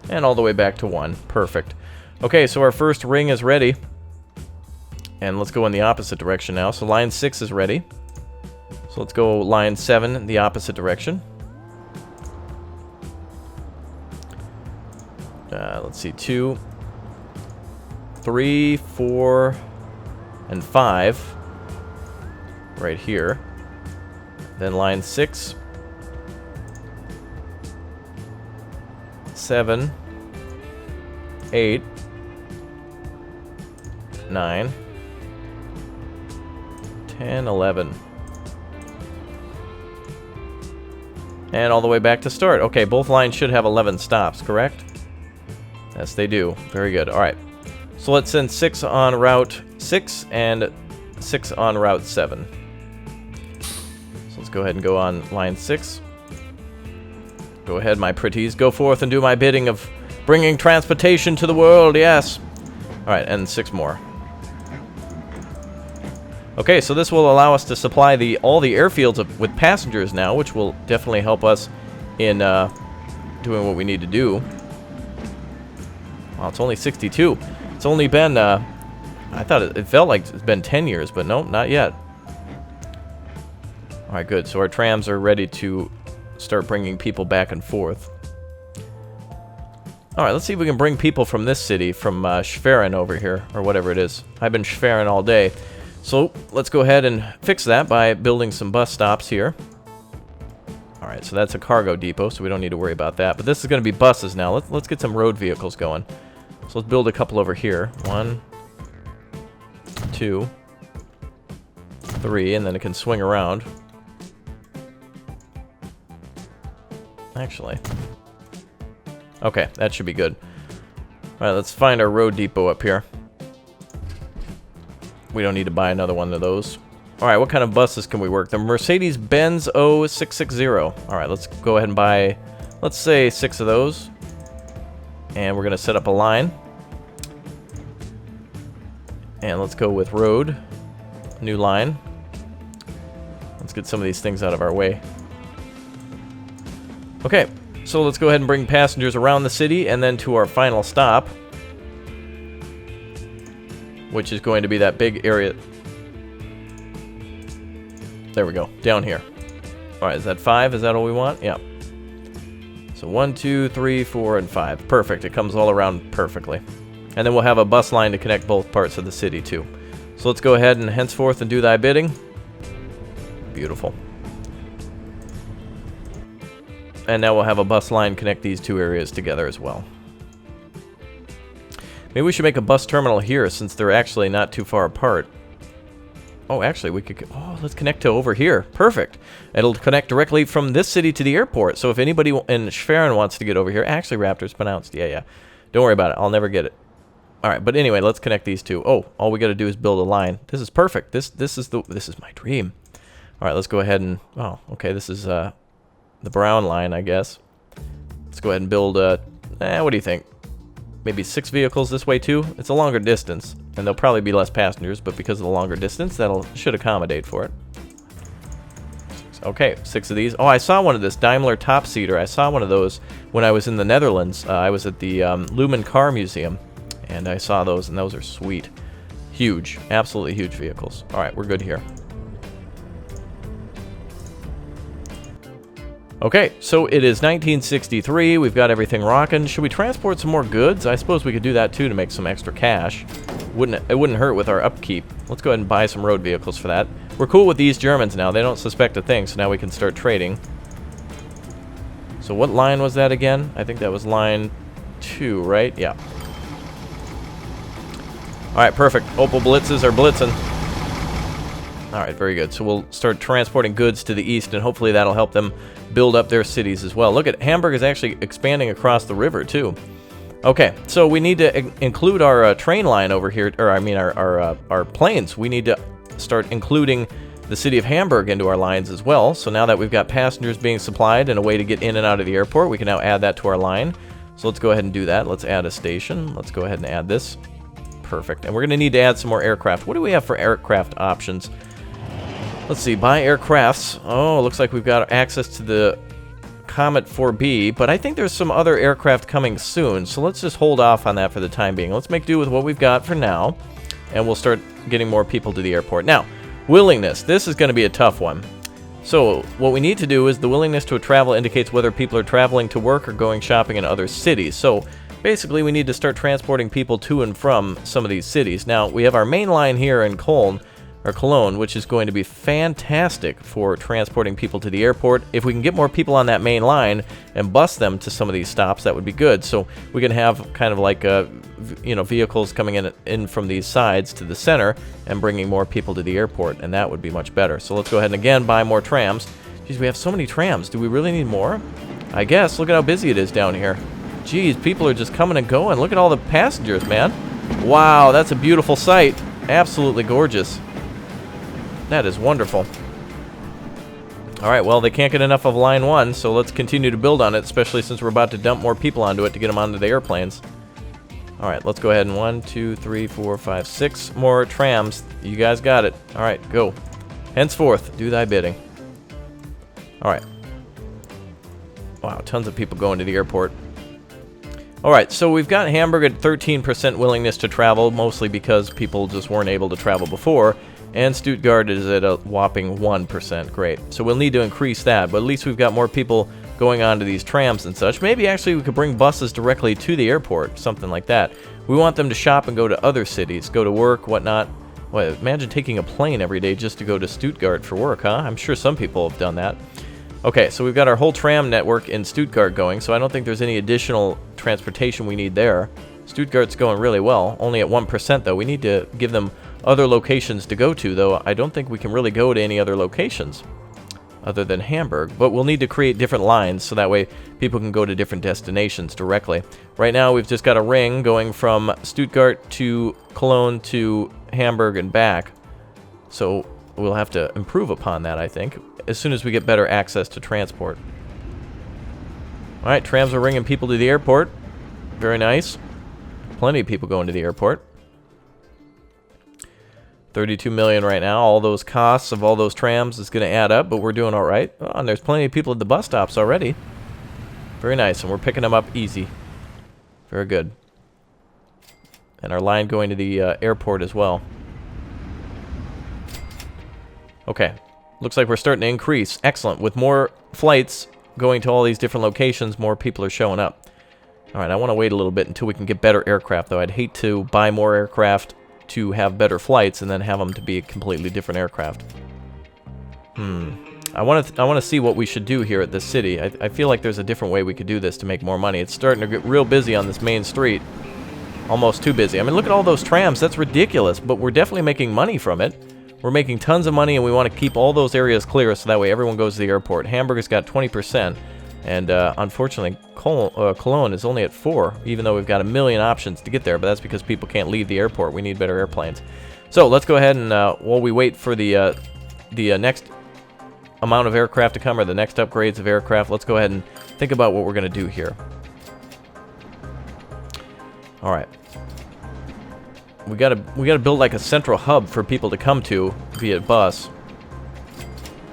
And all the way back to 1. Perfect. Okay, so our first ring is ready. And let's go in the opposite direction now. So line 6 is ready. So let's go line 7 in the opposite direction. Let's see, 2, 3, 4, and 5 right here. Then line 6, 7, 8, 9, 10, 11. And all the way back to start. Okay, both lines should have 11 stops, correct? Yes, they do. Very good. All right. So let's send 6 on Route 6 and 6 on Route 7. So let's go ahead and go on line 6. Go ahead, my pretties. Go forth and do my bidding of bringing transportation to the world. Yes. All right, and 6 more. Okay, so this will allow us to supply all the airfields with passengers now, which will definitely help us in doing what we need to do. Wow, it's only 62. It's only been, I thought it felt like it's been 10 years, but no, not yet. All right, good. So our trams are ready to start bringing people back and forth. All right, let's see if we can bring people from this city, from Schwerin over here, or whatever it is. I've been Schwerin all day. So let's go ahead and fix that by building some bus stops here. All right, so that's a cargo depot, so we don't need to worry about that. But this is going to be buses now. Let's get some road vehicles going. So let's build a couple over here. 1, 2, 3, and then it can swing around. Actually. Okay, that should be good. All right, let's find our road depot up here. We don't need to buy another one of those. All right, what kind of buses can we work? The Mercedes-Benz 0660. All right, let's go ahead and buy, let's say 6 of those. And we're going to set up a line. And let's go with road. New line. Let's get some of these things out of our way. Okay, so let's go ahead and bring passengers around the city and then to our final stop, which is going to be that big area. There we go, down here. All right, is that 5? Is that all we want? Yeah. So 1, 2, 3, 4, and 5. Perfect, it comes all around perfectly. And then we'll have a bus line to connect both parts of the city too. So let's go ahead and henceforth and do thy bidding. Beautiful. And now we'll have a bus line connect these 2 areas together as well. Maybe we should make a bus terminal here since they're actually not too far apart. Oh, actually, we could... Oh, let's connect to over here. Perfect. It'll connect directly from this city to the airport. So if anybody in Schwerin wants to get over here... Actually, Raptor's pronounced. Yeah. Don't worry about it. I'll never get it. All right, but anyway, let's connect these 2. Oh, all we got to do is build a line. This is perfect. This is my dream. All right, let's go ahead and... Oh, okay, this is the brown line, I guess. Let's go ahead and build... what do you think? Maybe 6 vehicles this way too. It's a longer distance, and there'll probably be less passengers, but because of the longer distance, should accommodate for it. Okay, 6 of these. Oh, I saw one of this Daimler top-seater. I saw one of those when I was in the Netherlands. I was at the Lumen Car Museum, and I saw those, and those are sweet. Huge, absolutely huge vehicles. All right, we're good here. Okay, so it is 1963. We've got everything rocking. Should we transport some more goods? I suppose we could do that too to make some extra cash. It wouldn't hurt with our upkeep. Let's go ahead and buy some road vehicles for that. We're cool with these Germans now. They don't suspect a thing, so now we can start trading. So what line was that again? I think that was line 2, right? Yeah. All right, perfect. Opel Blitzes are blitzing. Alright, very good. So we'll start transporting goods to the east, and hopefully that'll help them build up their cities as well. Look at Hamburg is actually expanding across the river, too. Okay, so we need to include our train line over here, or I mean our planes. We need to start including the city of Hamburg into our lines as well. So now that we've got passengers being supplied and a way to get in and out of the airport, we can now add that to our line. So let's go ahead and do that. Let's add a station. Let's go ahead and add this. Perfect. And we're going to need to add some more aircraft. What do we have for aircraft options? Let's see, buy aircrafts. Oh, looks like we've got access to the Comet 4B, but I think there's some other aircraft coming soon, so let's just hold off on that for the time being. Let's make do with what we've got for now, and we'll start getting more people to the airport. Now, willingness. This is going to be a tough one. So, what we need to do is the willingness to travel indicates whether people are traveling to work or going shopping in other cities. So, basically, we need to start transporting people to and from some of these cities. Now, we have our main line here in Cologne, which is going to be fantastic for transporting people to the airport. If we can get more people on that main line and bus them to some of these stops, that would be good. So we can have kind of like vehicles coming in from these sides to the center and bringing more people to the airport, and that would be much better. So let's go ahead and again buy more trams. Geez, we have so many trams. Do we really need more? I guess. Look at how busy it is down here. Geez, people are just coming and going. Look at all the passengers, man. Wow, that's a beautiful sight. Absolutely gorgeous. That is wonderful. Alright, well, they can't get enough of line 1, so let's continue to build on it, especially since we're about to dump more people onto it to get them onto the airplanes. Alright, let's go ahead and 1, 2, 3, 4, 5, 6 more trams. You guys got it. Alright, go. Henceforth, do thy bidding. Alright. Wow, tons of people going to the airport. Alright, so we've got Hamburg at 13% willingness to travel, mostly because people just weren't able to travel before. And Stuttgart is at a whopping 1%. Great. So we'll need to increase that, but at least we've got more people going on to these trams and such. Maybe actually we could bring buses directly to the airport, something like that. We want them to shop and go to other cities, go to work, whatnot. Well, imagine taking a plane every day just to go to Stuttgart for work, huh? I'm sure some people have done that. Okay, so we've got our whole tram network in Stuttgart going, so I don't think there's any additional transportation we need there. Stuttgart's going really well, only at 1% though. We need to give them other locations to go to, though I don't think we can really go to any other locations other than Hamburg, but we'll need to create different lines so that way people can go to different destinations directly. Right now we've just got a ring going from Stuttgart to Cologne to Hamburg and back, so we'll have to improve upon that, I think, as soon as we get better access to transport. Alright, trams are bringing people to the airport. Very nice. Plenty of people going to the airport. 32 million right now. All those costs of all those trams is going to add up, but we're doing all right. Oh, and there's plenty of people at the bus stops already. Very nice, and we're picking them up easy. Very good. And our line going to the airport as well. Okay. Looks like we're starting to increase. Excellent. With more flights going to all these different locations, more people are showing up. All right, I want to wait a little bit until we can get better aircraft, though. I'd hate to buy more aircraft to have better flights and then have them to be a completely different aircraft. I want to see what we should do here at this city. I feel like there's a different way we could do this to make more money. It's starting to get real busy on this main street. Almost too busy. I mean, look at all those trams. That's ridiculous, but we're definitely making money from it. We're making tons of money, and we want to keep all those areas clear so that way everyone goes to the airport. Hamburg has got 20%, and unfortunately, Cologne is only at 4, even though we've got a million options to get there, but that's because people can't leave the airport. We need better airplanes. So let's go ahead and, while we wait for the next amount of aircraft to come, or the next upgrades of aircraft, let's go ahead and think about what we're going to do here. All right. We gotta build like a central hub for people to come to via bus,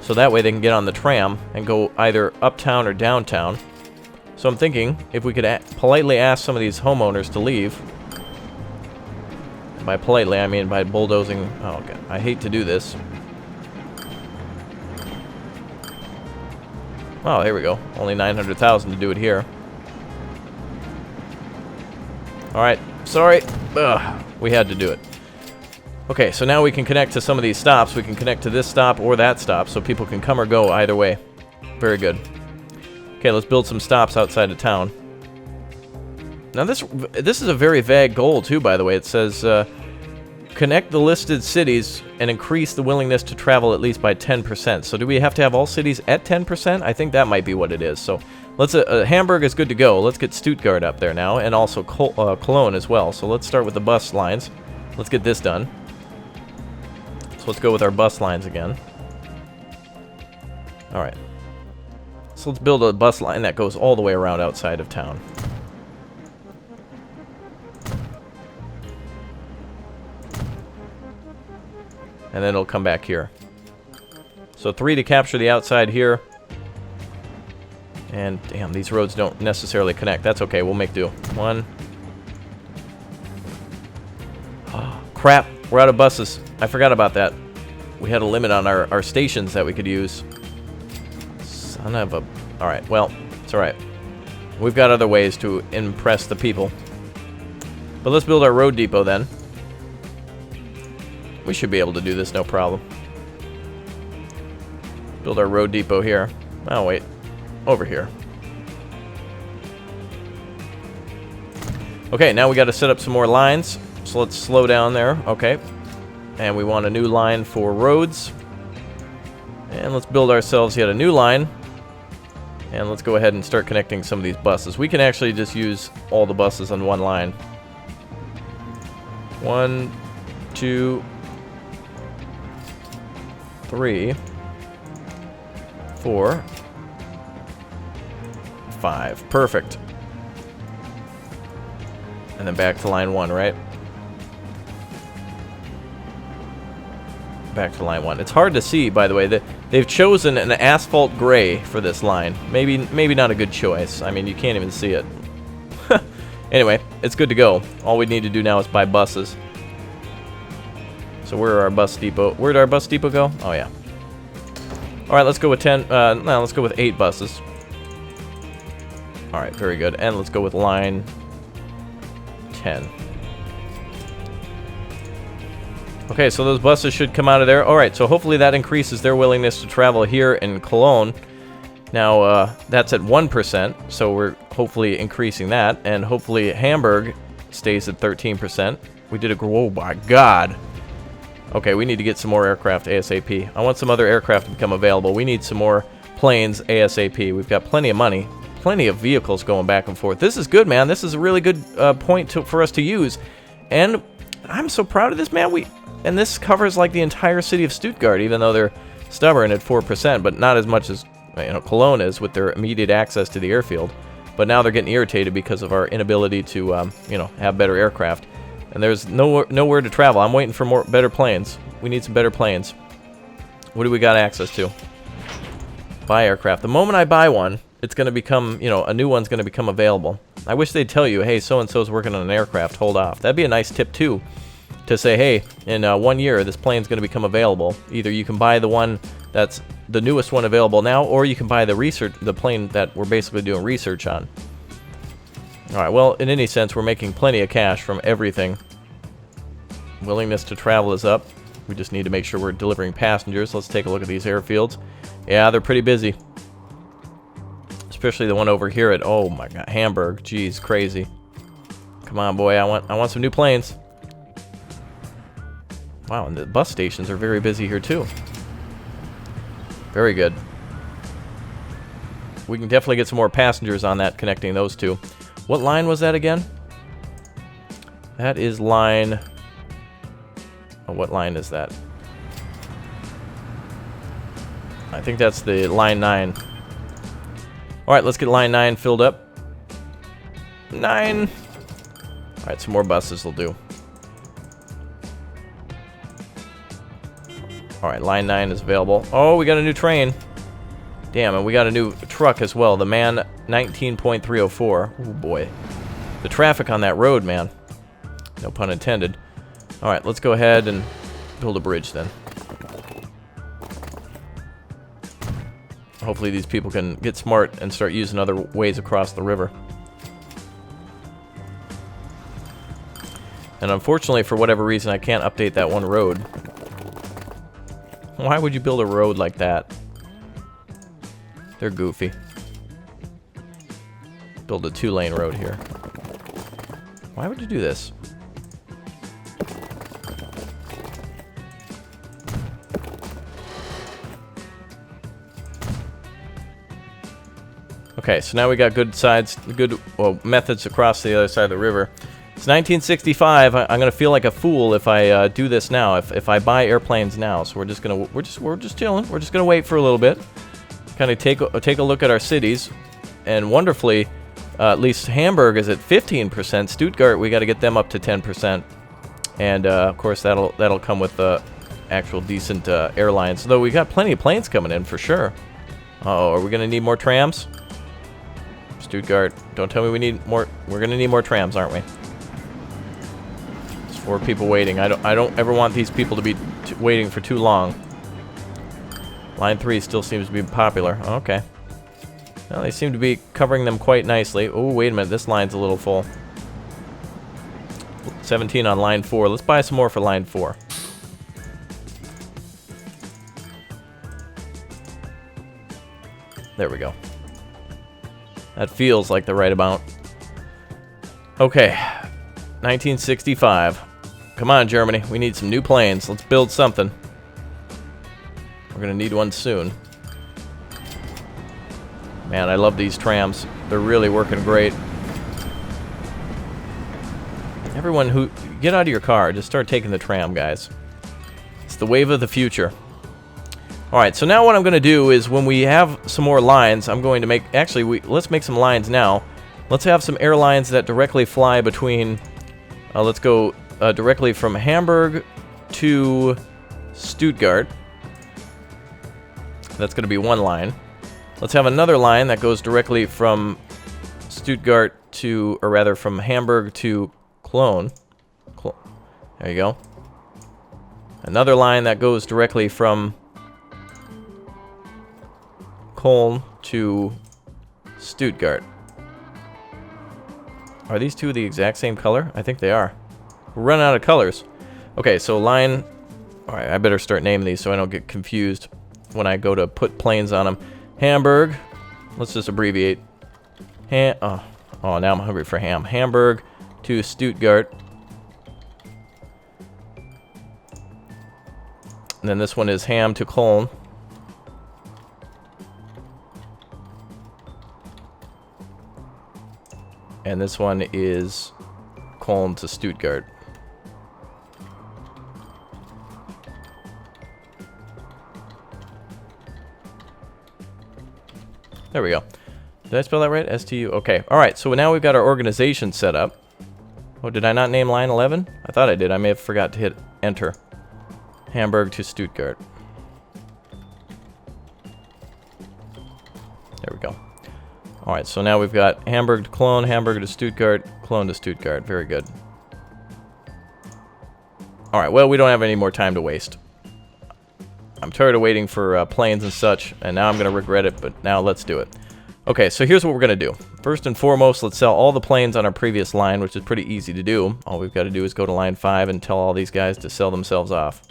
so that way they can get on the tram and go either uptown or downtown. So I'm thinking if we could politely ask some of these homeowners to leave. By politely, I mean by bulldozing. Oh god, I hate to do this. Oh, here we go. Only 900,000 to do it here. All right, sorry. Ugh. We had to do it. Okay, so now we can connect to some of these stops. We can connect to this stop or that stop, so people can come or go either way. Very good. Okay, let's build some stops outside of town. Now this is a very vague goal too, by the way. It says Connect the listed cities and increase the willingness to travel at least by 10%. So do we have to have all cities at 10%? I think that might be what it is. So let's Hamburg is good to go. Let's get Stuttgart up there now, and also Cologne as well. So let's start with the bus lines. Let's get this done. So let's go with our bus lines again. All right. So let's build a bus line that goes all the way around outside of town. And then it'll come back here. So 3 to capture the outside here. And damn, these roads don't necessarily connect. That's okay, we'll make do. 1. Oh, crap, we're out of buses. I forgot about that. We had a limit on our stations that we could use. Son of a... Alright, well, it's alright. We've got other ways to impress the people. But let's build our road depot then. We should be able to do this, no problem. Build our road depot here. Oh, wait. Over here. Okay, now we got to set up some more lines. So let's slow down there. Okay. And we want a new line for roads. And let's build ourselves yet a new line. And let's go ahead and start connecting some of these buses. We can actually just use all the buses on one line. 1, 2, 3, 4, 5. Perfect. And then back to line 1, right? Back to line 1. It's hard to see, by the way. They've chosen an asphalt gray for this line. Maybe not a good choice. I mean, you can't even see it. Anyway, it's good to go. All we need to do now is buy buses. So where are our bus depot? Where did our bus depot go? Oh, yeah. All right, let's go with 10. No, let's go with 8 buses. All right, very good. And let's go with line 10. Okay, so those buses should come out of there. All right, so hopefully that increases their willingness to travel here in Cologne. Now, that's at 1%, so we're hopefully increasing that. And hopefully Hamburg stays at 13%. We did a... Oh, my God. Okay, we need to get some more aircraft ASAP. I want some other aircraft to become available. We need some more planes ASAP. We've got plenty of money, plenty of vehicles going back and forth. This is good, man. This is a really good point for us to use. And I'm so proud of this, man. And this covers like the entire city of Stuttgart, even though they're stubborn at 4%, but not as much as Cologne is with their immediate access to the airfield. But now they're getting irritated because of our inability to have better aircraft. And there's nowhere to travel. I'm waiting for better planes. We need some better planes. What do we got access to? Buy aircraft. The moment I buy one, it's going to become, a new one's going to become available. I wish they'd tell you, hey, so-and-so's working on an aircraft, hold off. That'd be a nice tip, too, to say, hey, in 1 year, this plane's going to become available. Either you can buy the one that's the newest one available now, or you can buy the plane that we're basically doing research on. Alright, well, in any sense, we're making plenty of cash from everything. Willingness to travel is up. We just need to make sure we're delivering passengers. Let's take a look at these airfields. Yeah, they're pretty busy. Especially the one over here at, oh my God, Hamburg. Jeez, crazy. Come on, boy, I want some new planes. Wow, and the bus stations are very busy here, too. Very good. We can definitely get some more passengers on that, connecting those two. What line was that again? That is line... Oh, what line is that? I think that's the line 9. Alright, let's get line 9 filled up. 9! Alright, some more buses will do. Alright, line 9 is available. Oh, we got a new train. Damn, and we got a new truck as well. The MAN 19.304. Oh boy. The traffic on that road, man. No pun intended. Alright, let's go ahead and build a bridge then. Hopefully these people can get smart and start using other ways across the river. And unfortunately, for whatever reason, I can't update that one road. Why would you build a road like that? They're goofy. Build a 2-lane road here. Why would you do this? Okay, so now we got good methods across the other side of the river. It's 1965. I'm gonna feel like a fool if I do this now. If I buy airplanes now, so we're just chilling. We're just gonna wait for a little bit, kind of take a look at our cities, and wonderfully, at least Hamburg is at 15%. Stuttgart, we got to get them up to 10%, and of course that'll come with actual decent airlines. Though we got plenty of planes coming in for sure. Oh, are we gonna need more trams? Stuttgart, don't tell me we need more. We're gonna need more trams, aren't we? There's 4 people waiting. I don't ever want these people to be waiting for too long. Line 3 still seems to be popular. Okay. Well, they seem to be covering them quite nicely. Oh, wait a minute. This line's a little full. 17 on line 4. Let's buy some more for line 4. There we go. That feels like the right amount. Okay. 1965. Come on, Germany. We need some new planes. Let's build something. We're going to need one soon. Man, I love these trams. They're really working great. Everyone who... Get out of your car. Just start taking the tram, guys. It's the wave of the future. Alright, so now what I'm going to do is when we have some more lines, I'm going to make... Actually, let's make some lines now. Let's have some airlines that directly fly between... let's go directly from Hamburg to Stuttgart. That's going to be one line. Let's have another line that goes directly from Stuttgart to... Or rather, from Hamburg to Cologne. There you go. Another line that goes directly from... Cologne to Stuttgart. Are these two the exact same color? I think they are. We're running out of colors. Okay, so line... Alright, I better start naming these so I don't get confused when I go to put planes on them. Hamburg. Let's just abbreviate. Oh, now I'm hungry for ham. Hamburg to Stuttgart. And then this one is ham to Cologne. And this one is Cologne to Stuttgart. There we go. Did I spell that right? S-T-U. Okay. All right. So now we've got our organization set up. Oh, did I not name line 11? I thought I did. I may have forgot to hit enter. Hamburg to Stuttgart. There we go. All right. So now we've got Hamburg to Cologne, Hamburg to Stuttgart, Cologne to Stuttgart. Very good. All right. Well, we don't have any more time to waste. I'm tired of waiting for planes and such, and now I'm going to regret it, but now let's do it. Okay, so here's what we're going to do. First and foremost, let's sell all the planes on our previous line, which is pretty easy to do. All we've got to do is go to line 5 and tell all these guys to sell themselves off.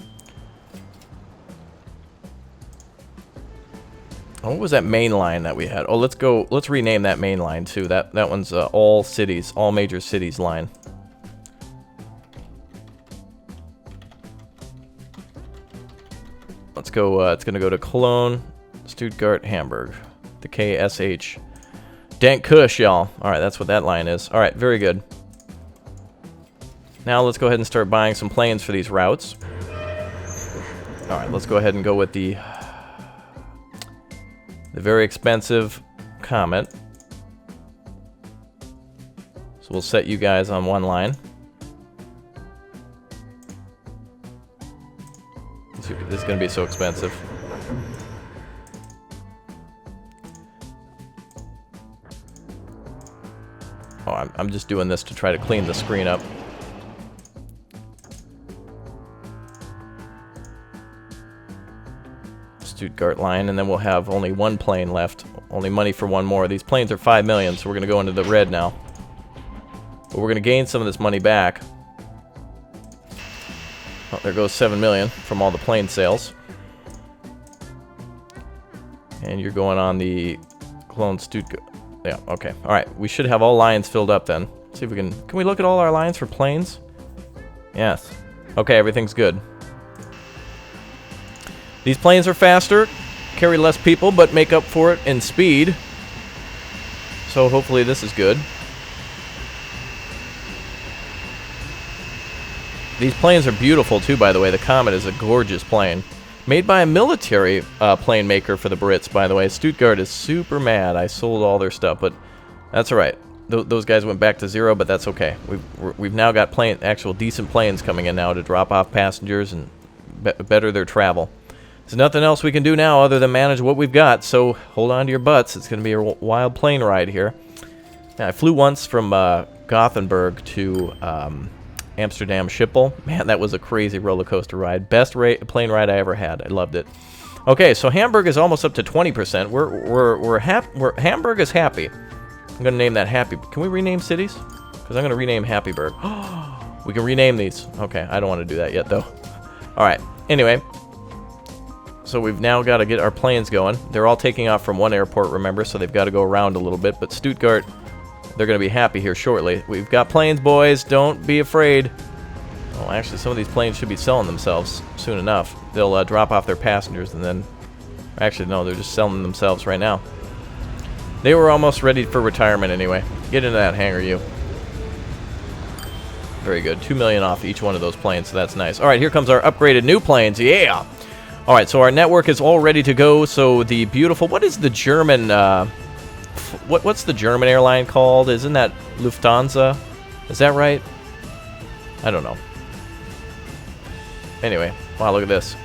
Oh, what was that main line that we had? Oh, let's rename that main line too. That one's all cities, all major cities line. Let's go, it's going to go to Cologne, Stuttgart, Hamburg. The KSH. Dank Kush, y'all. Alright, that's what that line is. Alright, very good. Now let's go ahead and start buying some planes for these routes. Alright, let's go ahead and go with the very expensive Comet. So we'll set you guys on one line. This is going to be so expensive. Oh, I'm just doing this to try to clean the screen up. Stuttgart line, and then we'll have only one plane left. Only money for one more. These planes are 5 million, so we're going to go into the red now. But we're going to gain some of this money back. Oh, there goes 7 million from all the plane sales. And you're going on the Cologne Stuttgart. Yeah, okay. Alright, we should have all lines filled up then. Let's see if we can we look at all our lines for planes? Yes. Okay, everything's good. These planes are faster, carry less people, but make up for it in speed. so hopefully this is good. These planes are beautiful too, by the way. The Comet is a gorgeous plane. Made by a military plane maker for the Brits, by the way. Stuttgart is super mad. I sold all their stuff, but that's alright. Those guys went back to zero, but that's okay. We've now got actual decent planes coming in now to drop off passengers and better their travel. There's nothing else we can do now other than manage what we've got, so hold on to your butts. It's going to be a wild plane ride here. Now, I flew once from Gothenburg to Amsterdam Schiphol. Man, that was a crazy roller coaster ride. Best plane ride I ever had. I loved it. Okay, so Hamburg is almost up to 20%. Hamburg is happy. I'm gonna name that Happy. Can we rename cities? Because I'm gonna rename Happyburg. We can rename these. Okay, I don't want to do that yet though. All right. Anyway, so we've now got to get our planes going. They're all taking off from one airport, remember, so they've got to go around a little bit. But Stuttgart, they're going to be happy here shortly. We've got planes, boys. Don't be afraid. Oh, actually, some of these planes should be selling themselves soon enough. They'll drop off their passengers and then... Actually, no, they're just selling themselves right now. They were almost ready for retirement anyway. Get into that hangar, you. Very good. 2 million off each one of those planes, so that's nice. All right, here comes our upgraded new planes. Yeah! All right, so our network is all ready to go. So the beautiful... What is the German... What's the German airline called? Isn't that Lufthansa? Is that right? I don't know. Anyway, wow, look at this.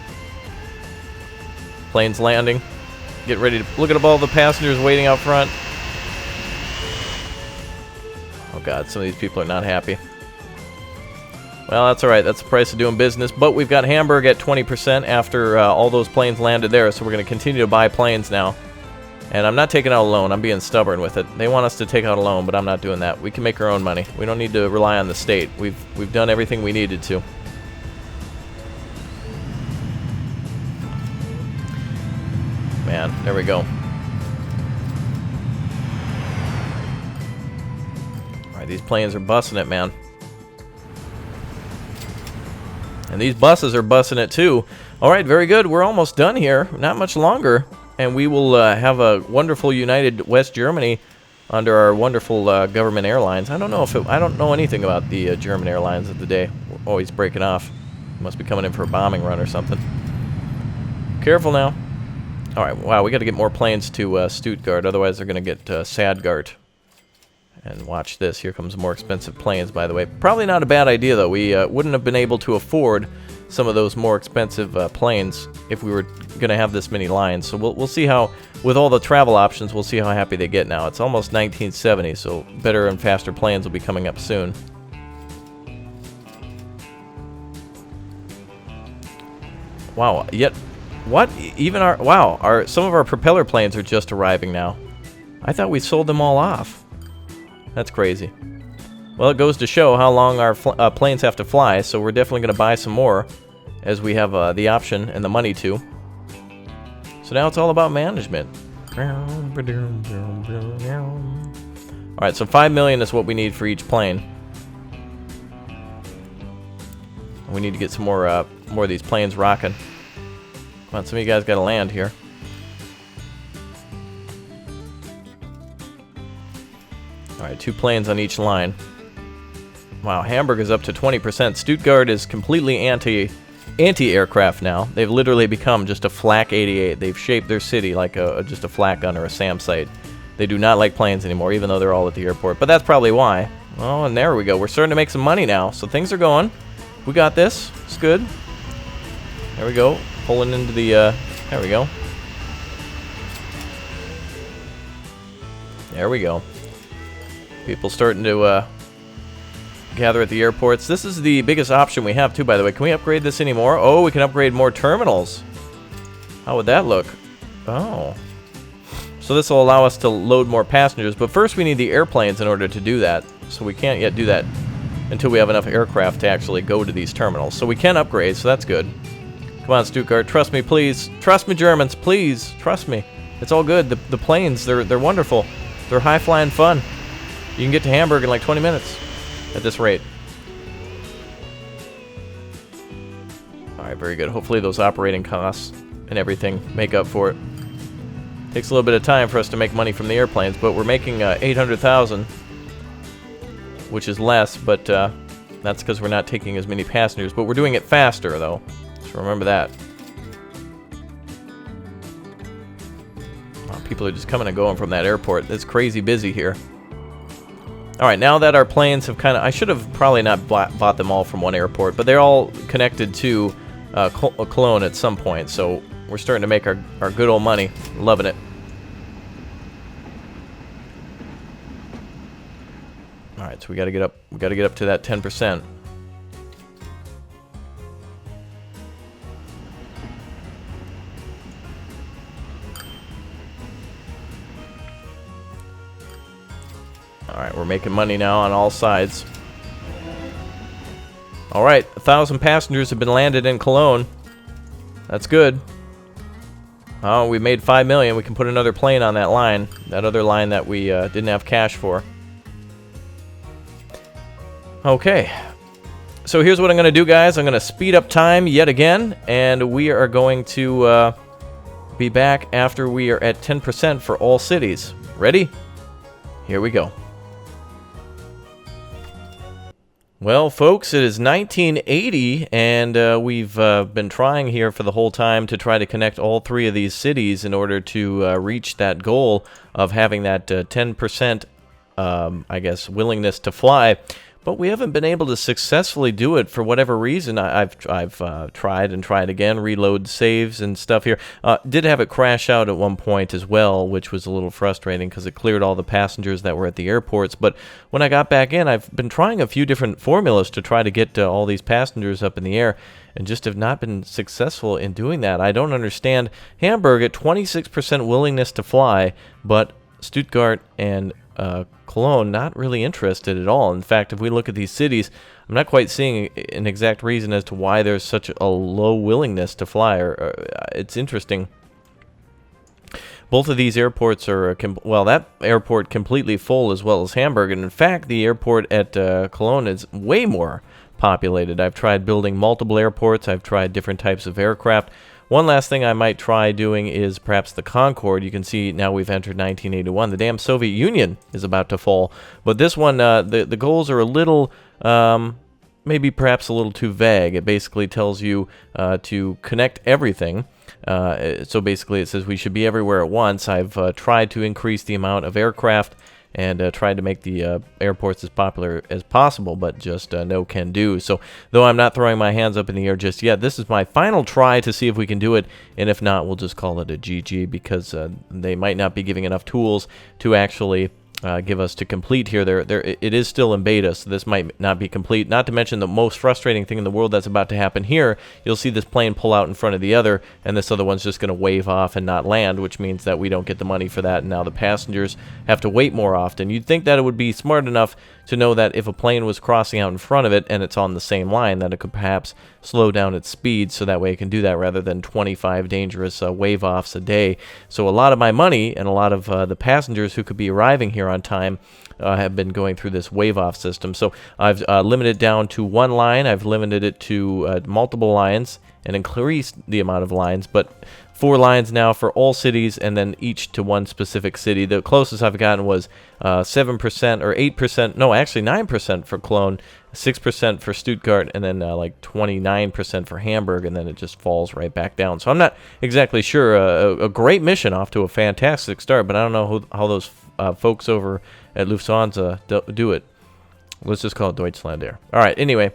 Planes landing. Get ready to look at all the passengers waiting out front. Oh god, some of these people are not happy. Well, that's alright. That's the price of doing business. But we've got Hamburg at 20% after all those planes landed there. So we're going to continue to buy planes now. And I'm not taking out a loan. I'm being stubborn with it. They want us to take out a loan, but I'm not doing that. We can make our own money. We don't need to rely on the state. We've done everything we needed to. Man, there we go. Alright, these planes are busting it, man. And these buses are busting it too. Alright, very good. We're almost done here. Not much longer. And we will have a wonderful United West Germany under our wonderful government airlines. I don't know anything about the German airlines of the day. We're always breaking off. Must be coming in for a bombing run or something. Careful now. Alright, wow, we got to get more planes to Stuttgart, otherwise they're going to get Sadgart. And watch this, here comes more expensive planes, by the way. Probably not a bad idea, though. We wouldn't have been able to afford some of those more expensive planes if we were going to have this many lines. So we'll see how, with all the travel options, we'll see how happy they get now. It's almost 1970, so better and faster planes will be coming up soon. Wow, yet... What? Even our... Wow, some of our propeller planes are just arriving now. I thought we sold them all off. That's crazy. Well, it goes to show how long our planes have to fly, so we're definitely going to buy some more as we have the option and the money to. So now it's all about management. Alright, so 5 million is what we need for each plane. We need to get some more of these planes rocking. Come on, some of you guys got to land here. Alright, 2 planes on each line. Wow, Hamburg is up to 20%. Stuttgart is completely anti-aircraft now. They've literally become just a flak 88. They've shaped their city like just a flak gun or a SAM site. They do not like planes anymore, even though they're all at the airport. But that's probably why. Oh, and there we go. We're starting to make some money now, so things are going. We got this. It's good. There we go. Pulling into the, there we go. There we go. People starting to gather at the airports. This is the biggest option we have too, by the way. Can we upgrade this anymore? Oh, we can upgrade more terminals. How would that look? Oh. So this will allow us to load more passengers, but first we need the airplanes in order to do that. So we can't yet do that until we have enough aircraft to actually go to these terminals. So we can upgrade, so that's good. Come on, Stuttgart. Trust me, please. Trust me, Germans. Please. Trust me. It's all good. The planes, they're wonderful. They're high-flying fun. You can get to Hamburg in like 20 minutes at this rate. Alright, very good. Hopefully those operating costs and everything make up for it. Takes a little bit of time for us to make money from the airplanes, but we're making 800,000, which is less, but that's because we're not taking as many passengers. But we're doing it faster, though, so remember that. Oh, people are just coming and going from that airport. It's crazy busy here. All right, now that our planes have kind of... I should have probably not bought them all from one airport, but they're all connected to Cologne at some point, so we're starting to make our good old money. Loving it. All right, so we got to get up. We got to get up to that 10%. All right, we're making money now on all sides. All right, 1,000 passengers have been landed in Cologne. That's good. Oh, we made 5 million. We can put another plane on that line. That other line that we didn't have cash for. Okay. So here's what I'm going to do, guys. I'm going to speed up time yet again, and we are going to be back after we are at 10% for all cities. Ready? Here we go. Well, folks, it is 1980, and we've been trying here for the whole time to try to connect all 3 of these cities in order to reach that goal of having that 10%, I guess, willingness to fly. But we haven't been able to successfully do it for whatever reason. I've tried and tried again, reload saves and stuff here. Did have it crash out at one point as well, which was a little frustrating because it cleared all the passengers that were at the airports. But when I got back in, I've been trying a few different formulas to try to get all these passengers up in the air and just have not been successful in doing that. I don't understand. Hamburg at 26% willingness to fly, but Stuttgart and Cologne not really interested at all. In fact, if we look at these cities, I'm not quite seeing an exact reason as to why there's such a low willingness to fly. It's interesting. Both of these airports are, well, that airport completely full as well as Hamburg. And in fact, the airport at Cologne is way more populated. I've tried building multiple airports. I've tried different types of aircraft. One last thing I might try doing is perhaps the Concorde. You can see now we've entered 1981. The damn Soviet Union is about to fall. But this one, the goals are a little, maybe perhaps a little too vague. It basically tells you to connect everything. So basically it says we should be everywhere at once. I've tried to increase the amount of aircraft and tried to make the airports as popular as possible, but just no can do. So though I'm not throwing my hands up in the air just yet, this is my final try to see if we can do it, and if not, we'll just call it a GG, because they might not be giving enough tools to actually give us to complete here. It is still in beta, so this might not be complete. Not to mention the most frustrating thing in the world that's about to happen here. You'll see this plane pull out in front of the other, and this other one's just going to wave off and not land, which means that we don't get the money for that, and now the passengers have to wait more often. You'd think that it would be smart enough to know that if a plane was crossing out in front of it and it's on the same line, that it could perhaps slow down its speed so that way it can do that rather than 25 dangerous wave-offs a day. So a lot of my money and a lot of the passengers who could be arriving here on time have been going through this wave-off system. So I've limited it down to one line. I've limited it to multiple lines and increased the amount of lines, but 4 lines now for all cities, and then each to one specific city. The closest I've gotten was 7% or 8%, no, actually 9% for Cologne, 6% for Stuttgart, and then like 29% for Hamburg, and then it just falls right back down. So I'm not exactly sure. A great mission, off to a fantastic start, but I don't know how those folks over at Lufthansa do it. Let's just call it Deutschland Air. All right, anyway.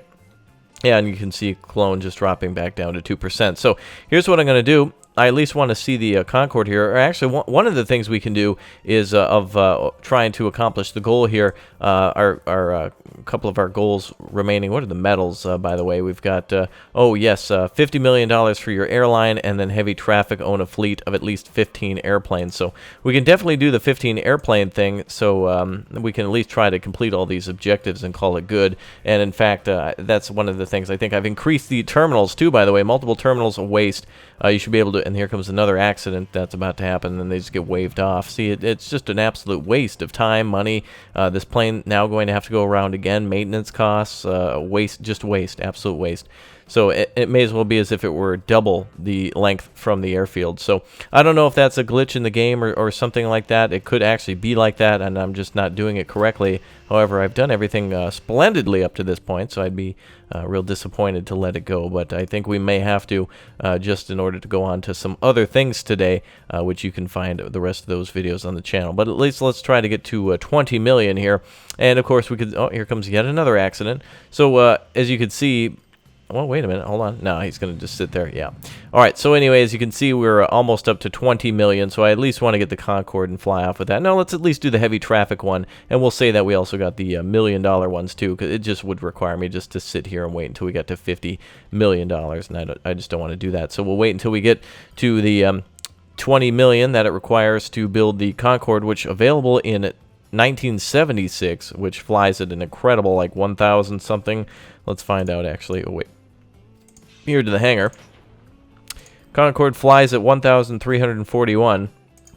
Yeah, and you can see Cologne just dropping back down to 2%. So here's what I'm going to do. I at least want to see the Concorde here. Or actually, one of the things we can do is trying to accomplish the goal here. Our couple of our goals remaining. What are the medals, by the way? We've got, oh yes, $50 million for your airline, and then heavy traffic, own a fleet of at least 15 airplanes. So we can definitely do the 15 airplane thing, so we can at least try to complete all these objectives and call it good. And in fact, that's one of the things. I think I've increased the terminals too, by the way. Multiple terminals a waste. You should be able to, and here comes another accident that's about to happen, and then they just get waved off. See, it's just an absolute waste of time, money. This plane now going to have to go around again, maintenance costs, waste, just waste, absolute waste. So it may as well be as if it were double the length from the airfield. So I don't know if that's a glitch in the game or something like that. It could actually be like that, and I'm just not doing it correctly. However, I've done everything splendidly up to this point, so I'd be real disappointed to let it go. But I think we may have to, just in order to go on to some other things today, which you can find the rest of those videos on the channel. But at least let's try to get to 20 million here. And of course we could, oh, here comes yet another accident. So as you can see, well, wait a minute, hold on. No, he's going to just sit there, yeah. All right, so anyway, as you can see, we're almost up to 20 million, so I at least want to get the Concorde and fly off with that. No, let's at least do the heavy traffic one, and we'll say that we also got the $1 million ones too, because it just would require me just to sit here and wait until we got to $50 million, and I just don't want to do that. So we'll wait until we get to the 20 million that it requires to build the Concorde, which available in 1976, which flies at an incredible, like, 1,000 something. Let's find out, actually. Oh, wait. Here to the hangar. Concorde flies at 1,341,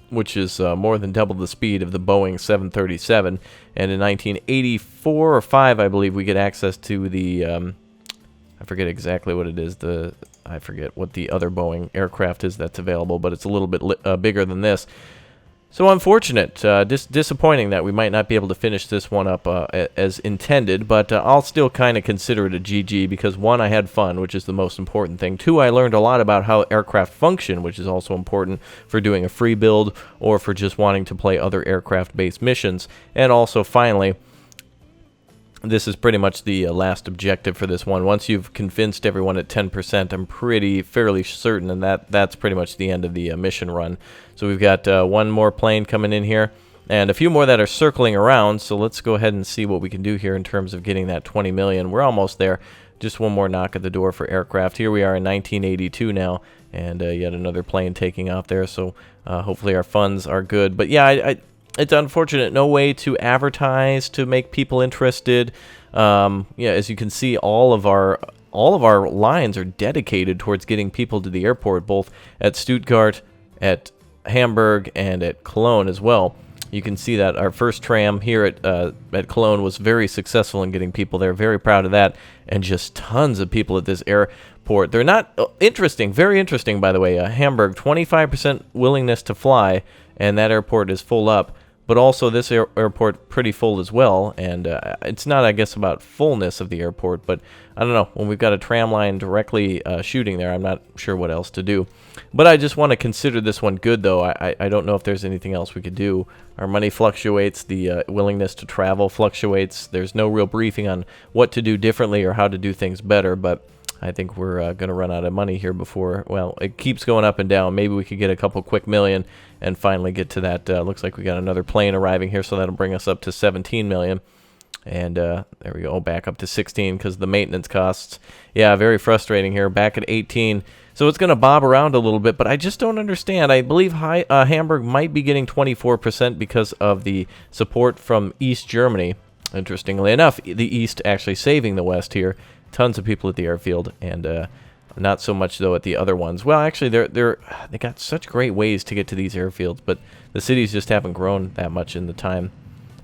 which is more than double the speed of the Boeing 737. And in 1984 or 5, I believe, we get access to the, I forget exactly what it is, I forget what the other Boeing aircraft is that's available, but it's a little bit bigger than this. So unfortunate, disappointing that we might not be able to finish this one up as intended, but I'll still kind of consider it a GG because, one, I had fun, which is the most important thing. Two, I learned a lot about how aircraft function, which is also important for doing a free build or for just wanting to play other aircraft-based missions. And also, finally, this is pretty much the last objective for this one. Once you've convinced everyone at 10%, I'm fairly certain, and that's pretty much the end of the mission run. So we've got one more plane coming in here, and a few more that are circling around. So let's go ahead and see what we can do here in terms of getting that 20 million. We're almost there. Just one more knock at the door for aircraft. Here we are in 1982 now, and yet another plane taking off there. So hopefully our funds are good. But yeah, it's unfortunate. No way to advertise to make people interested. Yeah, as you can see, all of our lines are dedicated towards getting people to the airport, both at Stuttgart, at Hamburg, and at Cologne as well. You can see that our first tram here at Cologne was very successful in getting people there. Very proud of that, and just tons of people at this airport. They're not interesting. Very interesting, by the way. Hamburg, 25% willingness to fly, and that airport is full up. But also this airport pretty full as well, and it's not, I guess, about fullness of the airport, but I don't know. When we've got a tram line directly shooting there, I'm not sure what else to do. But I just want to consider this one good, though. I don't know if there's anything else we could do. Our money fluctuates. The willingness to travel fluctuates. There's no real briefing on what to do differently or how to do things better, but I think we're going to run out of money here before, well, it keeps going up and down. Maybe we could get a couple quick million and finally get to that. Looks like we got another plane arriving here, so that'll bring us up to 17 million. And there we go, back up to 16 because the maintenance costs. Yeah, very frustrating here, back at 18. So it's going to bob around a little bit, but I just don't understand. I believe Hamburg might be getting 24% because of the support from East Germany. Interestingly enough, the East actually saving the West here. Tons of people at the airfield, and not so much though at the other ones. Well, actually, they got such great ways to get to these airfields, but the cities just haven't grown that much in the time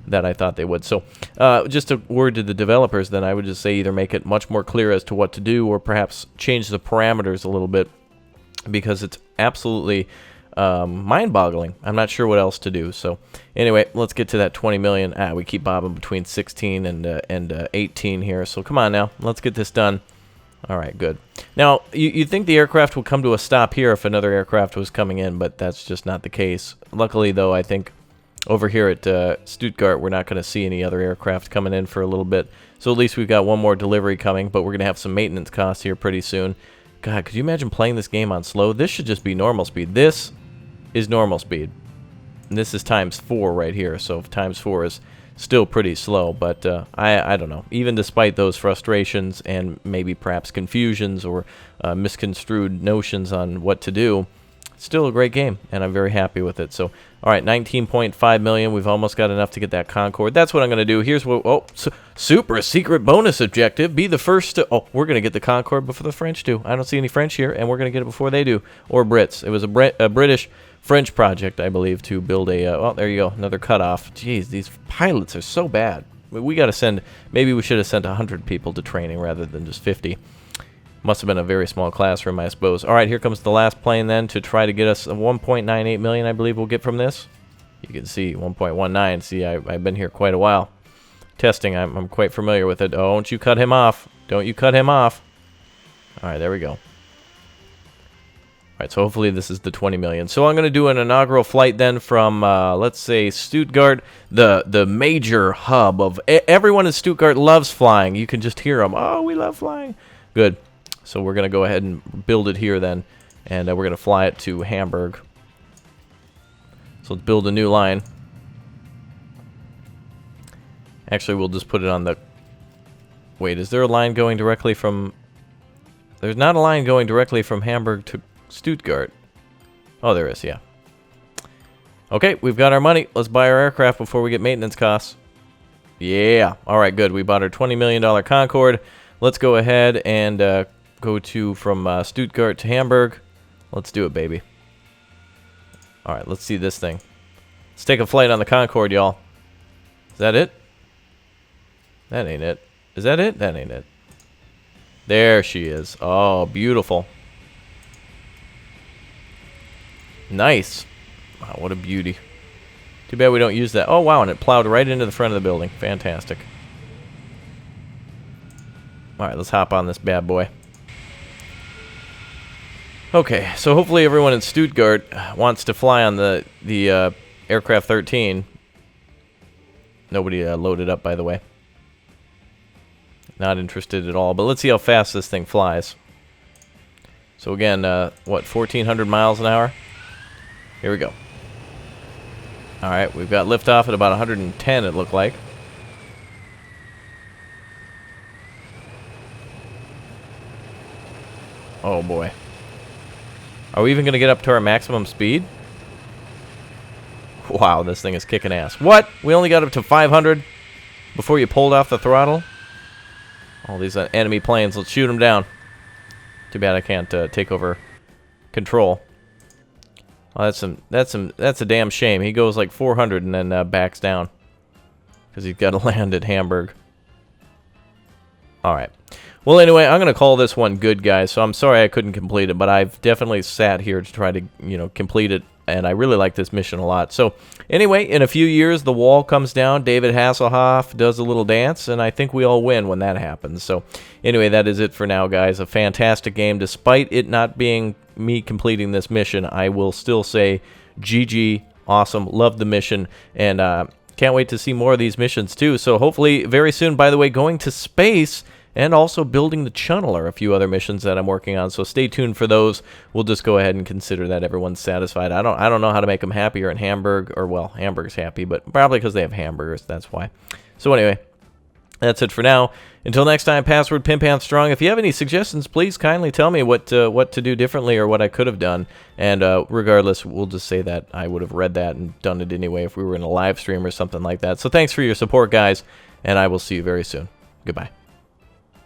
that I thought they would. So, just a word to the developers, then I would just say either make it much more clear as to what to do, or perhaps change the parameters a little bit, because it's absolutely mind-boggling. I'm not sure what else to do. So anyway, let's get to that 20 million. We keep bobbing between 16 and 18 here. So come on now, let's get this done. All right, good. Now, you'd think the aircraft would come to a stop here if another aircraft was coming in, but that's just not the case. Luckily, though, I think over here at Stuttgart, we're not going to see any other aircraft coming in for a little bit. So at least we've got one more delivery coming, but we're going to have some maintenance costs here pretty soon. God, could you imagine playing this game on slow? This should just be normal speed. This is normal speed, and this is ×4 right here, so ×4 is still pretty slow, but I don't know. Even despite those frustrations and maybe perhaps confusions or misconstrued notions on what to do, still a great game, and I'm very happy with it. So, all right, 19.5 million. We've almost got enough to get that Concorde. That's what I'm going to do. Here's what, super secret bonus objective. Be the first to, we're going to get the Concorde before the French do. I don't see any French here, and we're going to get it before they do, or Brits. It was a British-French project, I believe, to build a, there you go, another cutoff. Jeez, these pilots are so bad. We got to send, maybe we should have sent 100 people to training rather than just 50. Must have been a very small classroom, I suppose. All right, here comes the last plane then to try to get us a 1.98 million, I believe we'll get from this. You can see 1.19. See, I've been here quite a while. Testing, I'm quite familiar with it. Oh, don't you cut him off. Don't you cut him off. All right, there we go. All right, so hopefully this is the 20 million. So I'm going to do an inaugural flight then from, let's say, Stuttgart, the major hub of... Everyone in Stuttgart loves flying. You can just hear them. Oh, we love flying. Good. So we're going to go ahead and build it here then. And we're going to fly it to Hamburg. So let's build a new line. Actually, we'll just put it on the... Wait, is there a line going directly from... There's not a line going directly from Hamburg to Stuttgart. Oh, there is, yeah. Okay, we've got our money. Let's buy our aircraft before we get maintenance costs. Yeah. All right, good. We bought our $20 million Concorde. Let's go ahead and go to from Stuttgart to Hamburg. Let's do it, baby. All right, let's see this thing. Let's take a flight on the Concorde, y'all. Is that it? That ain't it. Is that it? That ain't it. There she is. Oh, beautiful. Nice. Wow, what a beauty. Too bad we don't use that. Oh, wow, and it plowed right into the front of the building. Fantastic. All right, let's hop on this bad boy. Okay, so hopefully everyone in Stuttgart wants to fly on the Aircraft 13. Nobody loaded up, by the way. Not interested at all, but let's see how fast this thing flies. So again, what, 1,400 miles an hour? Here we go. All right, we've got liftoff at about 110, it looked like. Oh, boy. Are we even going to get up to our maximum speed? Wow, this thing is kicking ass. What? We only got up to 500 before you pulled off the throttle? All these enemy planes, let's shoot them down. Too bad I can't take over control. Oh, that's a damn shame. He goes like 400 and then backs down because he's got to land at Hamburg. All right. Well, anyway, I'm going to call this one good, guys. So I'm sorry I couldn't complete it, but I've definitely sat here to try to, complete it. And I really like this mission a lot. So anyway, in a few years, the wall comes down. David Hasselhoff does a little dance, and I think we all win when that happens. So anyway, that is it for now, guys. A fantastic game. Despite it not being me completing this mission, I will still say GG, awesome, love the mission, and can't wait to see more of these missions too. So hopefully very soon, by the way, going to space and also building the channel are a few other missions that I'm working on. So stay tuned for those. We'll just go ahead and consider that everyone's satisfied. I don't know how to make them happier in Hamburg, or well, Hamburg's happy, but probably because they have hamburgers, that's why. So anyway, that's it for now. Until next time, password Pimpanstrong. If you have any suggestions, please kindly tell me what to do differently or what I could have done. And regardless, we'll just say that I would have read that and done it anyway if we were in a live stream or something like that. So thanks for your support, guys, and I will see you very soon. Goodbye.